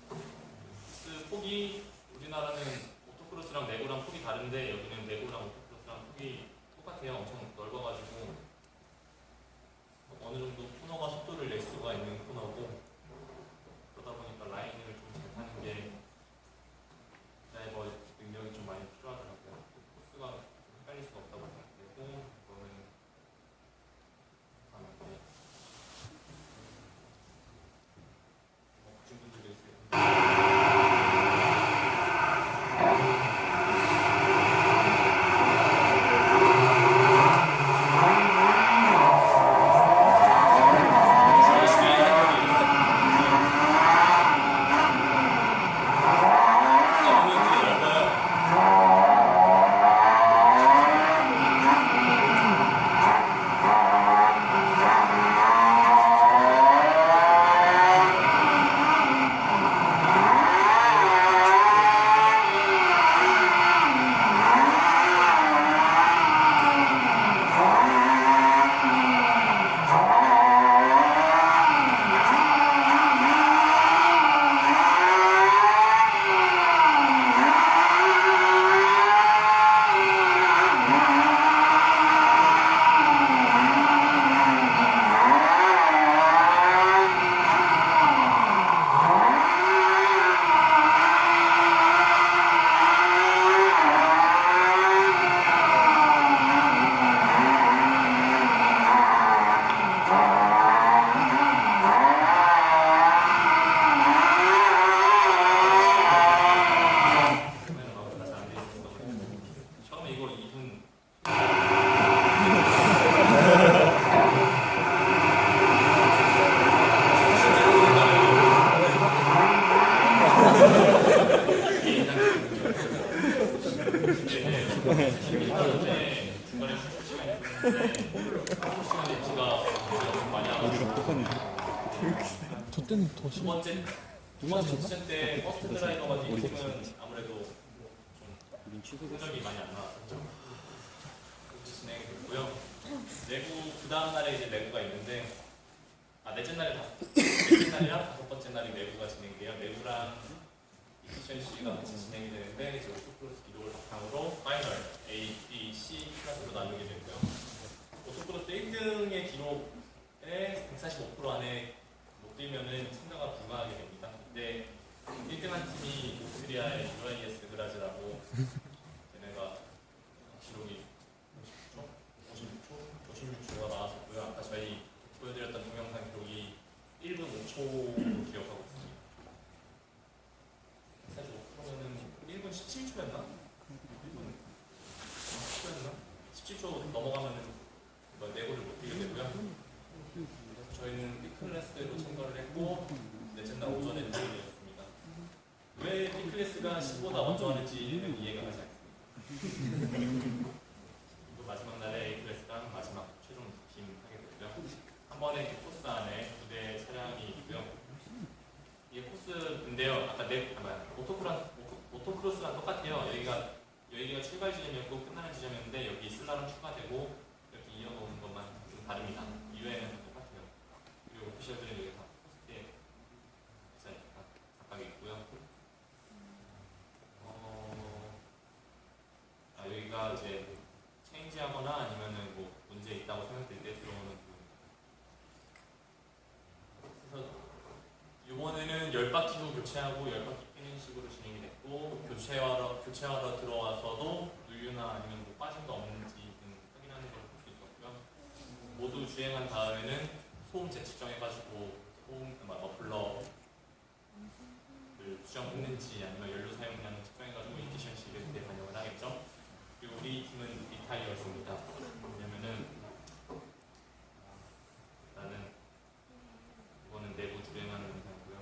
Speaker 1: 코스 폭이 우리나라는 오토크로스랑 내구랑 폭이 다른데 여기는 내구랑 오토크로스랑 폭이 똑같아요. 엄청 넓어가지고 어느 정도 코너가 속도를 낼 수가 있는 코너고 그러다 보니까 라인을 좀 잘 타는 게 드라이버 능력이 좀 많이 필요하더라고요. 코스가 좀 헷갈릴 수가 없다고 생각되고 이거는
Speaker 2: 어디가 똑같네.
Speaker 3: 저 때는 더
Speaker 1: 두
Speaker 3: 심해.
Speaker 1: 번째 시즌 때 퍼스트 드라이버가 뛴 팀은 아무래도 좀 성적이 많이 안 나왔었죠. 그렇게 진행이 됐고요. 내구 그 다음 날에 이제 내구가 있는데 넷째 날이랑 다섯 번째 날이 내구가 진행돼요. 내구랑 이피션시가 같이 진행이 되는데 이제 오토크로스 기록을 바탕으로 파이널 A, B, C 클래스로 나누게 되고요. 오토크로스 1등의 기록에 145% 안에 못 뛰면은 참가가 불가하게 됩니다. 근데 1등한 팀이 오스트리아의 UIS 그라즈라고 얘네가 기록이 56초가 나왔었고요. 아까 저희 보여드렸던 동영상 기록이 1분 5초로 기억하고 있습니다. 사실 5%면은 1분 17초였나? 1분 10초였나? 17초 넘어가면은 내고를 못 뛰게 되고요. 그래서 저희는 B클래스로 참가를 했고 넷째 날 오전에 대회였습니다. 왜 B클래스가 10보다 먼저 하는지는 이해가 가지 않습니다. 그리고 마지막 날에 A클래스랑 마지막 최종 팀 하게 되고요. 한 번에 코스 안에 2대 차량이 있고요. 이게 코스인데요. 아까 오토크로스랑 똑같아요. 여기가 출발 지점이었고 끝나는 지점이었는데 여기 슬라름 추가되고 이렇게 이어놓는 것만 좀 다릅니다. 이외에는 똑같아요. 그리고 오피셜들은 여기 다 포스트에 각각 있고요. 여기가 이제 체인지하거나 아니면은 뭐 문제 있다고 생각될 때 들어오는 부분입니다. 그래서 이번에는 10바퀴 후 교체하고 10바퀴 빼는 식으로 진행이 됐고 교체하러 들어와서도 누유나 아니면 뭐 빠진 거 없는지 등 확인하는 걸 볼 수 있었고요. 모두 주행한 다음에는 소음 재측정해가지고 머플러를 수정했는지 아니면 연료 사용량을 측정해가지고 이피션시 레스트에 반영을 하겠죠. 그리고 우리 팀은 리타이어였습니다. 왜냐면은 일단은 이거는 내부 주행하는 영상이고요.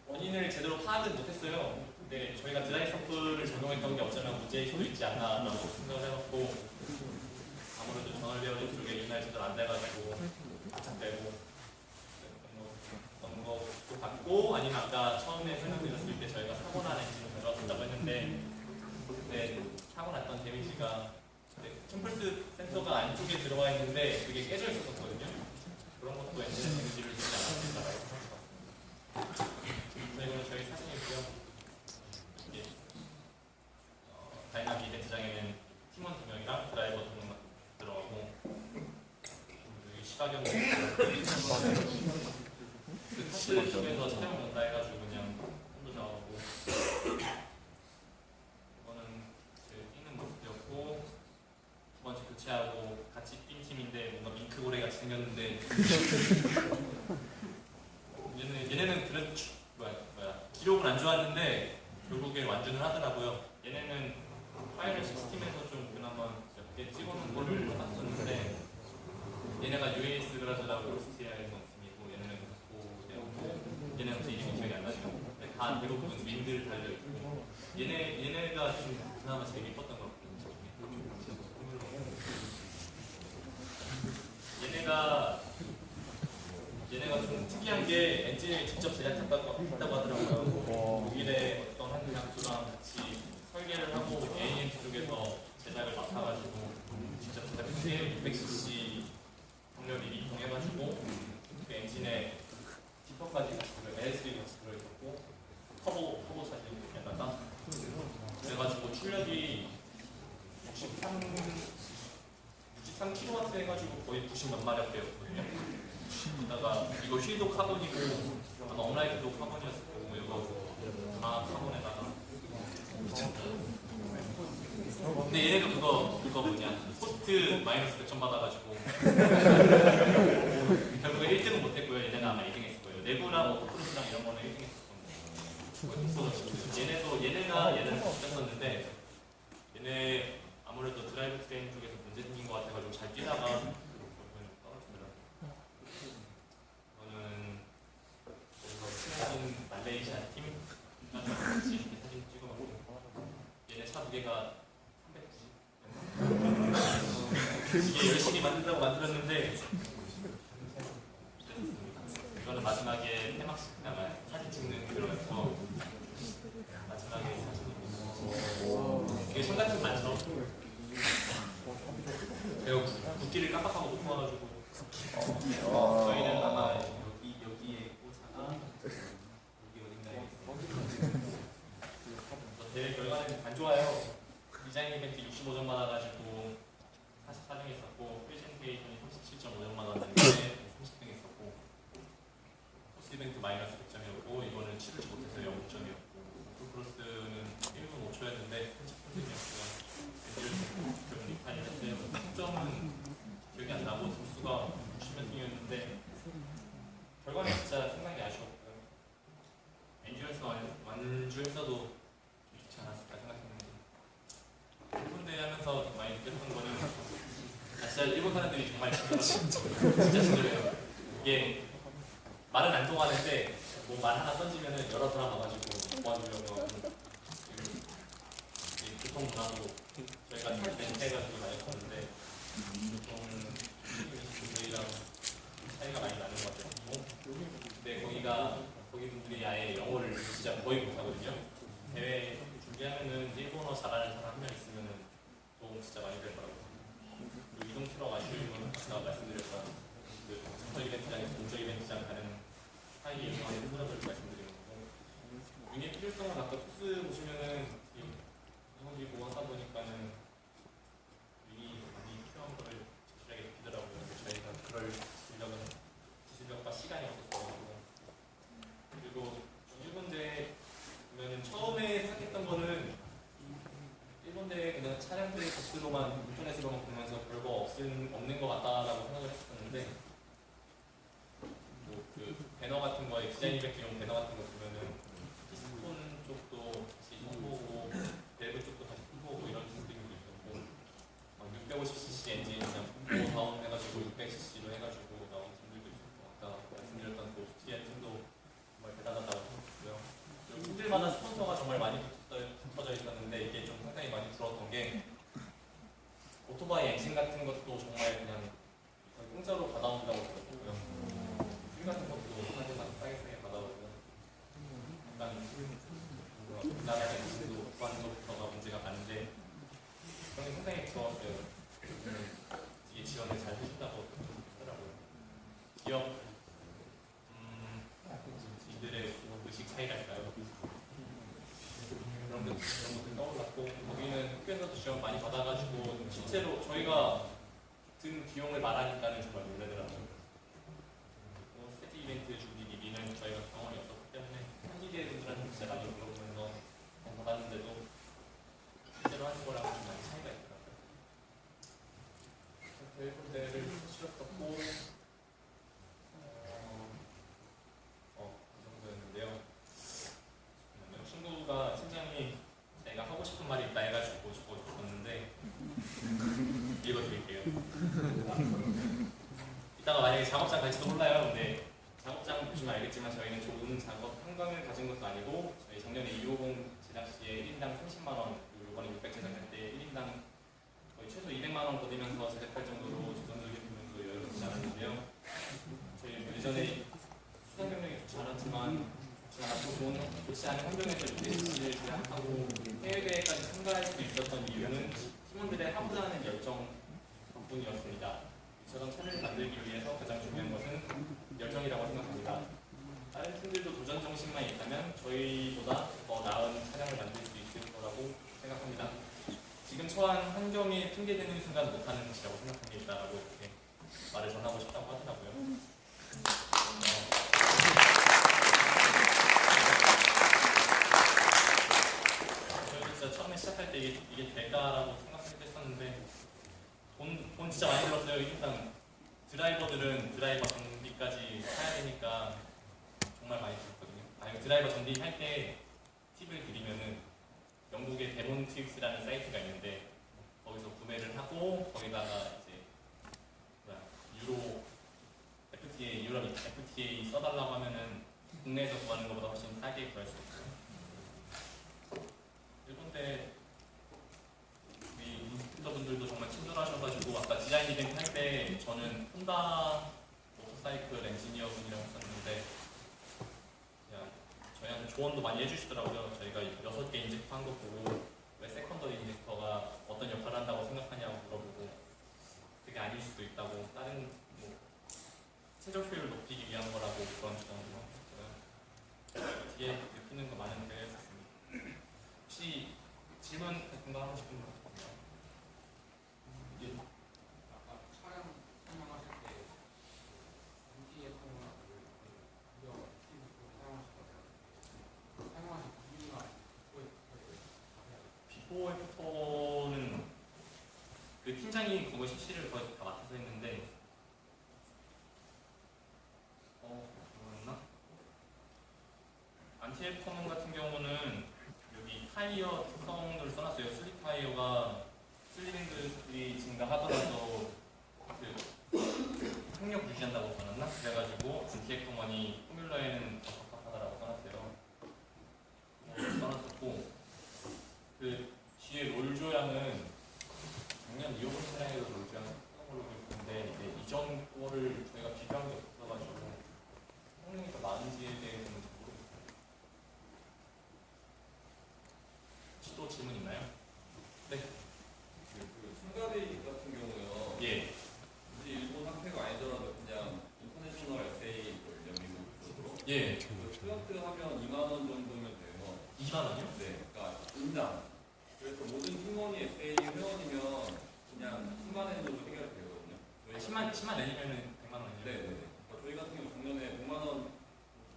Speaker 1: 원인을 제대로 파악은 못했어요. 근데 저희가 드라이 서플을 적용했던 게 어쩌면 문제일 수도 있지 않나라고 생각을 해놓고 아무래도 전월 베어링 쪽에 윤활 제대로 안 돼가지고 바짝되고 그런 것도 같고 아니면 아까 처음에 설명드렸을 때 저희가 사고 난 엔진을 가져왔다고 했는데 그때 사고 났던 데미지가 템플스 센서가 안쪽에 들어가 있는데 그게 깨져 있었거든요. 그런 것도 엔진의 데미지를 주지 않았을까라고 생각해봤습니다. 이거는 저희 사진이고요. 다이나믹 이벤트장에는 팀원 2명이랑 드라이버 2명 들어가고 여기 시각형 그 타스 쪽에서 촬영 온다 해가지고 그냥 손도 나오고 이거는 제 뛰는 모습이었고 두 번째 교체하고 같이 뛴 팀인데 뭔가 밍크고래 같이 생겼는데 얘네는 그런 기록은 안 좋았는데 결국에 완주는 하더라고요. 얘네는 파이널 16팀에서 좀 그나마 몇 개 찍어놓은 거를 봤었는데 얘네가 UAS 그라즈라고 오스트리아에서 팀이고 얘네는 고대하고 얘네는 무슨 이름이 기억이 안 나죠. 다 대부분 윈들 달려있고 얘네가 좀 그나마 제일 이뻤던 것 같거든요. 얘네가 좀 특이한 게 엔진을 직접 제작했다고 하더라고요. 독일의 어떤 한 장수랑 같이 설계를 하고 AMT 쪽에서 제작을 맡아가지고 직접 제작했는데 600cc 동력이 이동해가지고 그 엔진에 디퍼까지 같이 LSD 같이 들어있었고 터보 차진에다가 그래가지고 출력이 63kW 해가지고 거의 90 몇 마력대였거든요. 그러다가 이거 휠도 카본이고 아마 업라이트도 카본이었을 거고 이거 다 카본에다가 근데 얘네도 그거 뭐냐 포스트 마이너스 100점 받아가지고 결국에 1등은 못했고요. 얘네가 아마 2등 했을 거예요. 내부랑 오토크로스랑 이런 거는 1등 했을 건데 얘네는 바뀌었었는데 얘네 아무래도 드라이브 트레이닝 쪽에서 문제 생긴 것 같아가지고 잘 뛰다가 떨어지더라고요. 이거는 여기서 친해진 말레이시아 팀 같이 사진 찍어놓고 얘네 차 무게가 390 이게 열심히 만든다고 만들었는데 이거는 마지막에 폐막식 사진 찍는 그러면서 마지막에 사진입니다. 이게 청같은 많죠? 제가 붓기를 깜빡하고 못 모아가지고 저희는 아마 여기에 꽂아가 여기 어딘가에 대회 결과는 안 좋아요. 디자인 이벤트 65점 받아가지고 44등 했었고 프레젠테이션이 37.5점 받았는데 30등 했었고 코스 이벤트 마이너스 100점이었고 이거는 치르지 못해서 0점이었고 풀크로스는 1분 5초였는데 30분이었고요. 경기판이었는데 승점은 기억이 안 나고 점수가 60몇 등이었는데 결과는 진짜 상당히 아쉬웠고요. 엔듀런스 완주했어도 좋지 않았을까 생각했는데 일본 대회 하면서 많이 느꼈던 거는 진짜 일본 사람들이 정말 진짜 친절해요. 이게 말은 안 통하는데 뭐 말 하나 던지면은 여러 사람 와가지고 도와주려고 하고 교통 문화도 저희가 렌트해가지고 다녔었는데 교통분들이랑 차이가 많이 나는 것 같아요. 근데 거기 분들이 아예 영어를 진짜 거의 못하거든요. 대회 준비하면은 일본어 잘하는 사람 한 명 있으면은 도움 진짜 많이 되더라고요. 그리고 이동 트럭 아쉬운 건 아까 말씀드렸던 그 정철 이벤트장에서 공적 이벤트장 가는 사이에 이용하는 소장을 말씀드리는 거고 유닛 필요성은 아까 토스 보시면은 구성지고 하다 보니까는 미리 많이 필요한 거를 제출하게 되더라고요. 저희가 그럴 기술력과 시간이 없었어가지고 그리고 일본 대회 보면은 처음에 생각했던 거는 일본 대회 그냥 차량들의 값으로만 인터넷으로만 보면서 별거 없는 것 같다라고 생각을 했었는데 뭐 그 배너 같은 거에 디자인 이벤트용 배너 같은 거 보면은 피스톤 쪽도 다시 손보고 밸브 쪽도 다시 손보고 이런 팀들도 있었고 650cc 엔진 그냥 손보고 다운 해가지고 600cc로 해가지고 나온 팀들도 있었고 아까 말씀드렸던 그 오스트리아 팀도 정말 대단하다고 생각했고요. 팀들마다 스폰서가 정말 많이 붙어져 있었는데 이게 좀 상당히 많이 부러웠던 게 오토바이 엔진 같은 것도 정말 그냥 거의 공짜로 받아온다고 들었고요. 휠 같은 것도 하지만 싸게 받아오고요. 약간 우리나라 엔진도 구하는 것부터가 문제가 많은데 그런 게 상당히 부러웠어요. 이게 지원을 잘 해준다고 하더라고요. 기업 이들의 의식 차이랄까요? 그런 것들 떠올랐고 거기는 학교에서도 지원 많이 받아가지고 실제로 저희가 든 비용을 말하니까는 정말 놀라더라고요. 세트 이벤트 준비 기기는 저희가 경험이 없었기 때문에 한기계 분들한테 진짜 많이 물어보면서 받았는데도 실제로 하는 거랑 좀 많이 차이가 있더라고요. 대회 군대를 치렀었고 그 정도였는데요. 친구가 팀장이 자기가 하고 싶은 말이 있다 해가지고 적어줬었는데 읽어드릴게요. 이따가 만약에 작업장 갈지도 몰라요. 근데 작업장 보시면 알겠지만 저희는 좋은 작업 환경을 가진 것도 아니고 저희 작년에 250 제작 시에 1인당 30만원 그리고 이번에 600 제작할 때 1인당 거의 최소 200만원 거두면서 제작할 정도로 주전적인 부분도 여유롭지 않았는데요. 저희 예전에 수상 경력이 좋지 않았지만 좋지 않은 환경에서 리스를 제작하고 해외대회까지 참가할 수 있었던 이유는 팀원들의 하고자 하는 열정 덕분이었습니다. 이처럼 차를 만들기 위해서 가장 중요한 것은 열정이라고 생각합니다. 다른 팀들도 도전 정신만 있다면 저희보다 더 나은 차량을 만들 수 있을 거라고 생각합니다. 지금 처한 환경에 핑계대는 순간 못하는 것이라고 생각합니다라고 이렇게 말을 전하고 싶다고 하더라고요. 처음에 시작할 때 이게 될까라고 생각했었는데 돈 진짜 많이 들었어요. 일단 드라이버들은 드라이버 정비까지 해야 되니까 정말 많이 들었거든요. 이거 드라이버 정비할 때 팁을 드리면은 영국의 데몬틱스라는 사이트가 있는데 거기서 구매를 하고 거기다가 이제 유로 FTA 유럽 FTA 써달라고 하면은 국내에서 구하는 것보다 훨씬 싸게 구할 수 있어요. 일본대 우리 인스트럭터분들도 정말 친절하셔가지고 아까 디자인 이벤트 할 때 저는 혼다 모터사이클 엔지니어분이랑 했었는데 그냥 저희한테 조언도 많이 해주시더라고요. 저희가 6개 인젝터 한 거 보고 왜 세컨더리 인젝터가 어떤 역할을 한다고 생각하냐고 물어보고 그게 아닐 수도 있다고 다른 뭐 최적 효율을 높이기 위한 거라고 그런 조언도 했어요. 뒤에 느끼는 거 많은 대회였습니다. 혹시 질문 같은 거 하고 싶은 거 있나요?
Speaker 2: 예. 아까 차량 설명하실 때 MT의 통화를 무려 사용하실 거예요. 사용하신 이유가
Speaker 1: 비포 애프터는 그 팀장이 그거 실시를 거의 다 맡아서 했는데 뭐였나? 안티에프터문 같은 경우는 여기 타이어 특성들을 써놨어요. 슬립 타이어가 슬리빙들이 증가하더라도 그 항력 유지한다고 써놨나? 그래가지고 안티에프터문이 포뮬러에는 더 적합하다라고 써놨어요. 써놨었고 그 뒤에 롤조양은 작년 250 차량에도 롤조양 썼던 걸로 기억하는데 이제 이전 거를 저희가 비교한 게 없어가지고 성능이 더 나은지에 대해서는 잘 모르겠어요. 혹시 또 질문 있나요? 네.
Speaker 4: 그 싱가데이 같은 경우요.
Speaker 1: 예.
Speaker 4: 굳이 일본 상태가 아니더라도 그냥 인터내셔널 에세이 미국 쪽으로.
Speaker 1: 예.
Speaker 4: 스튜어트 하면 2만 원 정도면 돼요.
Speaker 1: 2만 원이요?
Speaker 4: 네. 그러니까 인당. 그래서 모든 팀원이 에세이 회원이면 그냥 10만 엔 정도 해결이 되거든요. 저희
Speaker 1: 10만 내니면은 100만 원이요?
Speaker 4: 네. 그러니까 저희 같은 경우 작년에 100만 원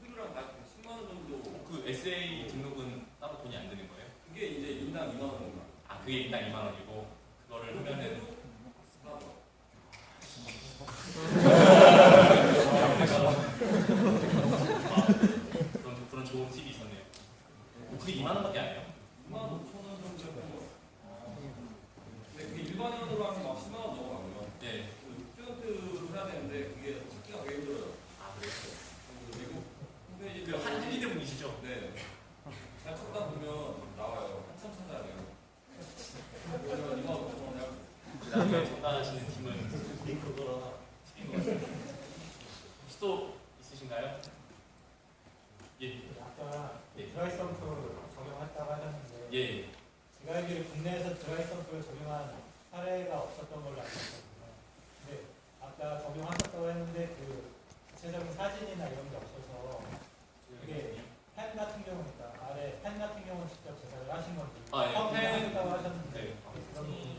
Speaker 4: 수수료랑 다 10만 원 정도.
Speaker 1: 그 SA 등록은 따로 돈이 안 드는 거예요?
Speaker 4: 그게 이제 인당 2만 원 정도.
Speaker 1: 아 그게 인당 2만 원이고 그거를 하면은 그런 좋은 팁이 있었네요. 그게 2만 원밖에 안 해요?
Speaker 4: 2만 5천 원 정도 되고. 근데 그게 일반인으로 하면 막 10만 원 넘어가고요.
Speaker 1: 네.
Speaker 4: 스튜어트로 해야 되는데 그게 찾기가 되게 힘들어요.
Speaker 1: 아 그래요?
Speaker 4: 그리고 홈페이지
Speaker 1: 그 한기대 분이시죠?
Speaker 4: 네. 잘 찾다 보면 나와요. 한참 찾아야 돼요. 그러면 2만 5천 원에 하고.
Speaker 1: 나중에 전달하시는 팀은 링크 걸어라 팁인 것 같아요. 혹시 또 있으신가요? 예.
Speaker 5: 아까
Speaker 1: 예.
Speaker 5: 드라이 펌프 적용했다고 하셨는데
Speaker 1: 예.
Speaker 5: 제가 알기로 국내에서 드라이 펌프를 적용한 사례가 없었던 걸로 알고 있거든요. 근데 아까 적용하셨다고 했는데 그 구체적인 사진이나 이런 게 없어서 이게 펜 같은 경우니까 아래 펜 같은 경우는 직접 제작을 하신 건지
Speaker 1: 아, 예. 펜.
Speaker 5: 하셨다고 하셨는데
Speaker 1: 네.
Speaker 5: 그런 부분이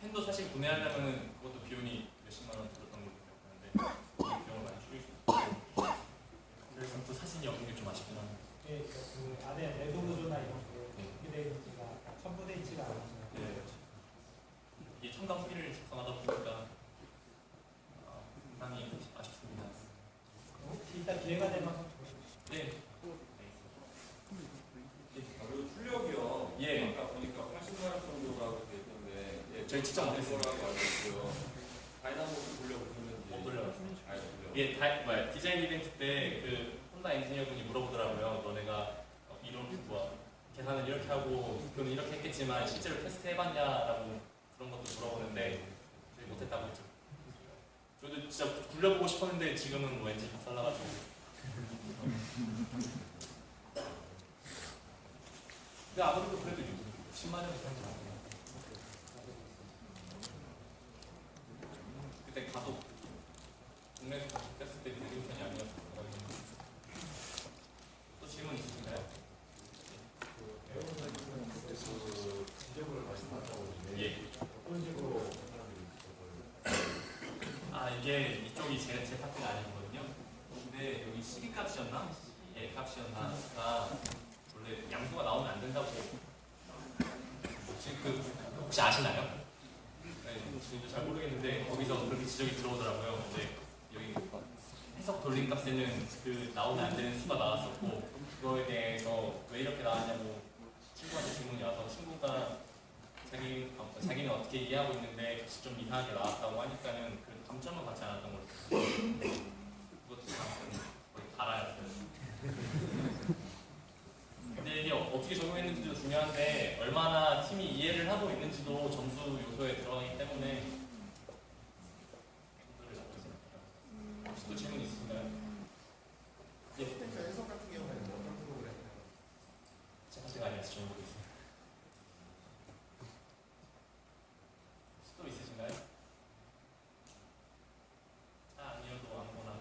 Speaker 1: 펜도 사실 구매하려면은 그것도 비용이 몇십만 원 들었던 걸로 기억하는데 비용을 많이 줄일 수 있고 그래서 또 사진이 없는 게 좀 아쉽긴 한데
Speaker 5: 그 안에 내부 구조나 이런 게 어떻게 되어 있는지가 첨부되어 있지가 않아서
Speaker 1: 네. 이 첨가 후기를 작성하다 보니까 상당히 아쉽습니다.
Speaker 5: 혹시 이따 기회가 되면 한번
Speaker 1: 네.
Speaker 4: 그리고 출력이요.
Speaker 1: 예.
Speaker 4: 아까 보니까 80만 정도라고 돼 있던데
Speaker 1: 저희 직접 못했습니다.
Speaker 4: 거라고 알고 있고요. 다이나모스 돌려보셨는지
Speaker 1: 못 돌려봤어요.
Speaker 4: 잘 돌려.
Speaker 1: 이게 디자인 이벤트 때 그 혼다 엔지니어분이 물어보더라고요. 너네가 이런 계산을 이렇게 하고 그건 이렇게 했겠지만 실제로 테스트 해봤냐라고 그런 것도 물어보는데 저희 못했다고 했죠. 저도 진짜 굴려보고 싶었는데 지금은 뭐 왠지 박살나가지고. 근데 아무래도 그래도 10만 원 이상 나와요. 그때 가도 국내에서 뺐을 때 느린 편이 아니었어요. 또 질문 있으신가요? 예. 이게 이쪽이 제 파트가 아니거든요. 근데 여기 시기값이었나? 예, 값이었나가 원래 양수가 나오면 안 된다고 혹시 아시나요? 네, 저도 잘 모르겠는데 거기서 그렇게 지적이 들어오더라고요. 근데 여기 해석 돌림 값에는 그 나오면 안 되는 수가 나왔었고 그거에 대해서 왜 이렇게 나왔냐고 친구한테 질문이 와서 친구가 자기는 어떻게 이해하고 있는데 값이 좀 이상하게 나왔다고 하니까는 그 감점은 받지 않았던 걸로 그것도 참 거의 달아였어요. 근데 이게 어떻게 적용했는지도 중요한데 얼마나 팀이 이해를 하고 있는지도 점수 요소에 들어가기 때문에 점수를 잡고 있습니다. 혹시 또 질문 있으신가요? 예.
Speaker 2: 해석 같은 경우에는 어떤 프로그램?
Speaker 1: 제 파트가 아니라서 좀 모르겠습니다. 또 있으신가요? 아니어도 아무거나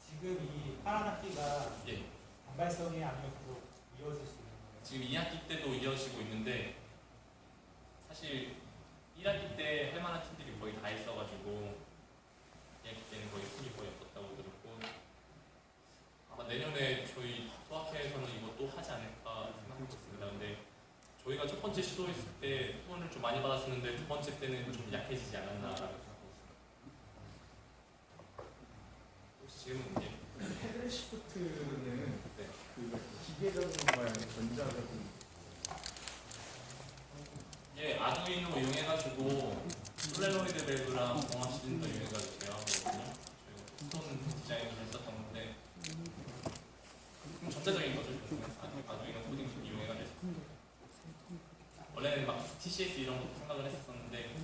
Speaker 5: 지금 이 파란 학기가
Speaker 1: 예.
Speaker 5: 단발성이 아니면 계속 이어질 수 있는 거예요?
Speaker 1: 지금 2학기 때도 이어지고 있는데 사실 1학기 때 할 만한 팀들이 거의 다 있어가지고 2학기 때는 거의 팀이 거의 없었다고 들었고 아마 내년에 저희 수학회에서는 이거 또 하지 않을까 생각하고 있습니다. 근데 저희가 첫 번째 시도했을 때 후원을 좀 많이 받았었는데 두 번째 때는 좀 약해지지 않았나라고 생각하고 있습니다. 혹시 질문 있나요?
Speaker 2: 패들 시프트는
Speaker 1: 네.
Speaker 2: 그 기계적인 거야, 전자적인
Speaker 1: 예, 아두이노 이용해가지고 솔레노이드 밸브랑 공합 시즌도 이용해가지고 제가 하거든요. 저희가 스톤 디자인을 했었던 건데 전자적인 거죠. 아두이노 코딩 이용해가지고 원래는 막 TCS 이런 거 생각을 했었는데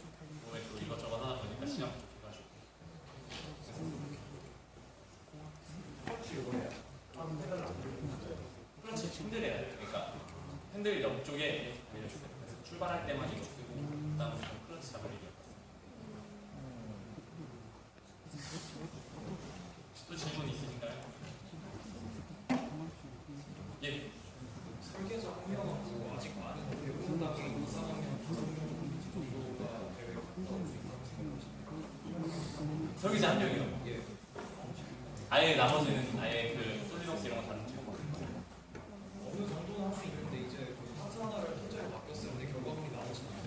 Speaker 1: 그거에 또 이것저것 하다 보니까 시간 부족해가지고 그렇지 핸들해야 돼요. 그러니까 핸들 옆쪽에 알려주세요. 그래서 출발할 때만 이거 쓰고 그다음부터 클러치 잡을 일이 없어요. 또 질문 있으신가요? 예.
Speaker 2: 설계자 한 명하고 아직 많은 응원당이 2, 3학년 정도가 대회 나올 수 있다고 생각하시나요?
Speaker 1: 설계자 한 명이요.
Speaker 2: 예.
Speaker 1: 아예 나머지는 아예 그 솔리덕스 이런 거 다른 쪽.
Speaker 2: 어느 정도는 할 수 있는데 이제 파트 하나를 혼자로 바뀌었을 때 결과물이 나오시나요?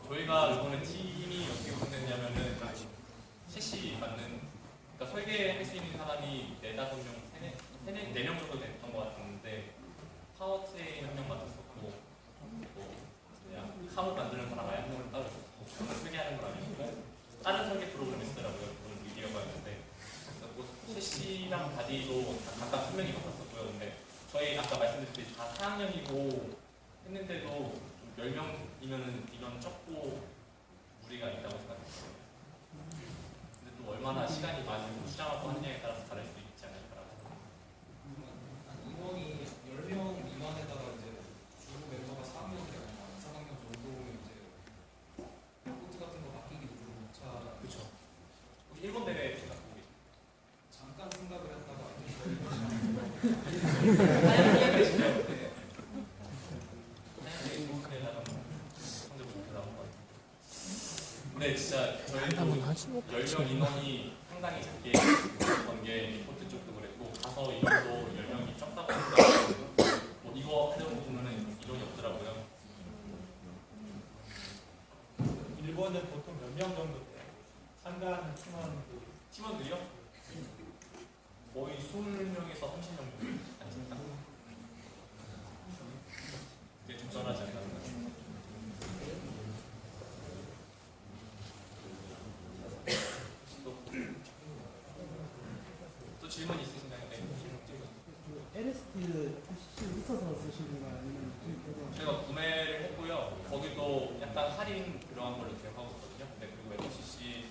Speaker 1: 저희가 이번에 팀이 어떻게 끝냈냐면은 셋이 맞는 그러니까 설계할 수 있는 사람이 4, 5명, 4명 정도 됐던 것 같았는데 파워트레인 한 명 맡았었고 뭐 그냥 카봇 만드는 사람 아예 한 명을 따로 있었고 저는 설계하는 건 아니고 다른 설계 프로그램이 있더라고요. 그건 미디어가였는데 그래서 뭐 셋이랑 바디도 다 각각 한 명이 맡았었고요. 근데 저희 아까 말씀드렸듯이 다 4학년이고 했는데도 좀 10명이면은 이건 적고 무리가 있다고 생각했어요. 근데 또 얼마나 시간이 많이 수장하고 하느냐에 따라서 다를 수 있지 않을까라고 생각합니다.
Speaker 2: 인원이 10명 미만에다가 이제 주 멤버가 4학년 되거나 3학년 정도면 이제 코트 같은 거 바뀌기도 좀 차.
Speaker 1: 그렇죠. 혹시 일본 대회 생각하고 계세요?
Speaker 2: 잠깐 생각을 했다가
Speaker 1: 다양하게 근데 진짜 저희도
Speaker 3: 한번 하지 뭐.
Speaker 1: 10명 인원이 상당히 작게 있었던 게 리포트 쪽도 그랬고 가서 인원도 10명이 적다고 하니까 뭐 이거 하려고 보면은 이론이 없더라고요.
Speaker 5: 일본은 보통 몇 명 정도 돼요? 참가하는 팀원들이.
Speaker 1: 팀원들이요? 거의 20명에서 30명 정도 아닙니까? 그게 적절하지 않나. 또 질문 있으신가요? 네.
Speaker 6: LST를 있어서 쓰시는 거 아니면
Speaker 1: 제가 구매를 했고요. 거기도 약간 할인 들어간 걸로 기억하고 있거든요. 근데 그리고 FCC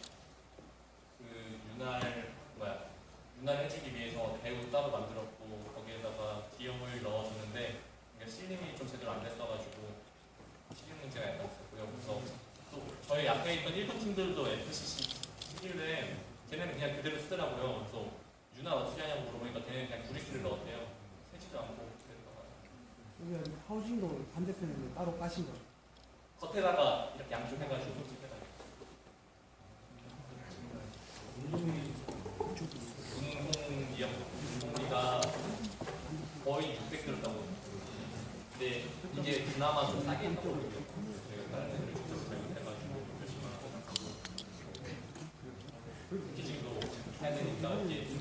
Speaker 1: 윤활 해주기 위해서 대우 따로 만들었고 거기에다가 기형을 넣어주는데 이게 실링이 좀 제대로 안 됐어가지고 실링 문제가 약간 있었고요. 그래서 또 저희 앞에 있던 일본 팀들도 FCC 쓰길래 걔네는 그냥 그대로 쓰더라고요. 그래서 윤활 어떻게 하냐고 물어보니까 걔네는 그냥 구리스를 넣었대요. 새지도 않고 그랬다가
Speaker 6: 여기 하우징도 반대편에 따로 까신 거.
Speaker 1: 겉에다가 이렇게 양쪽 해가지고 운송비가 거의 600 들었다고. 근데 이게 그나마 좀 싸게 했던 걸로 기억해요. 저희가 다른 애들을 직접 발견해가지고 열심히 하고 패키징도 해야 되니까 이게 좀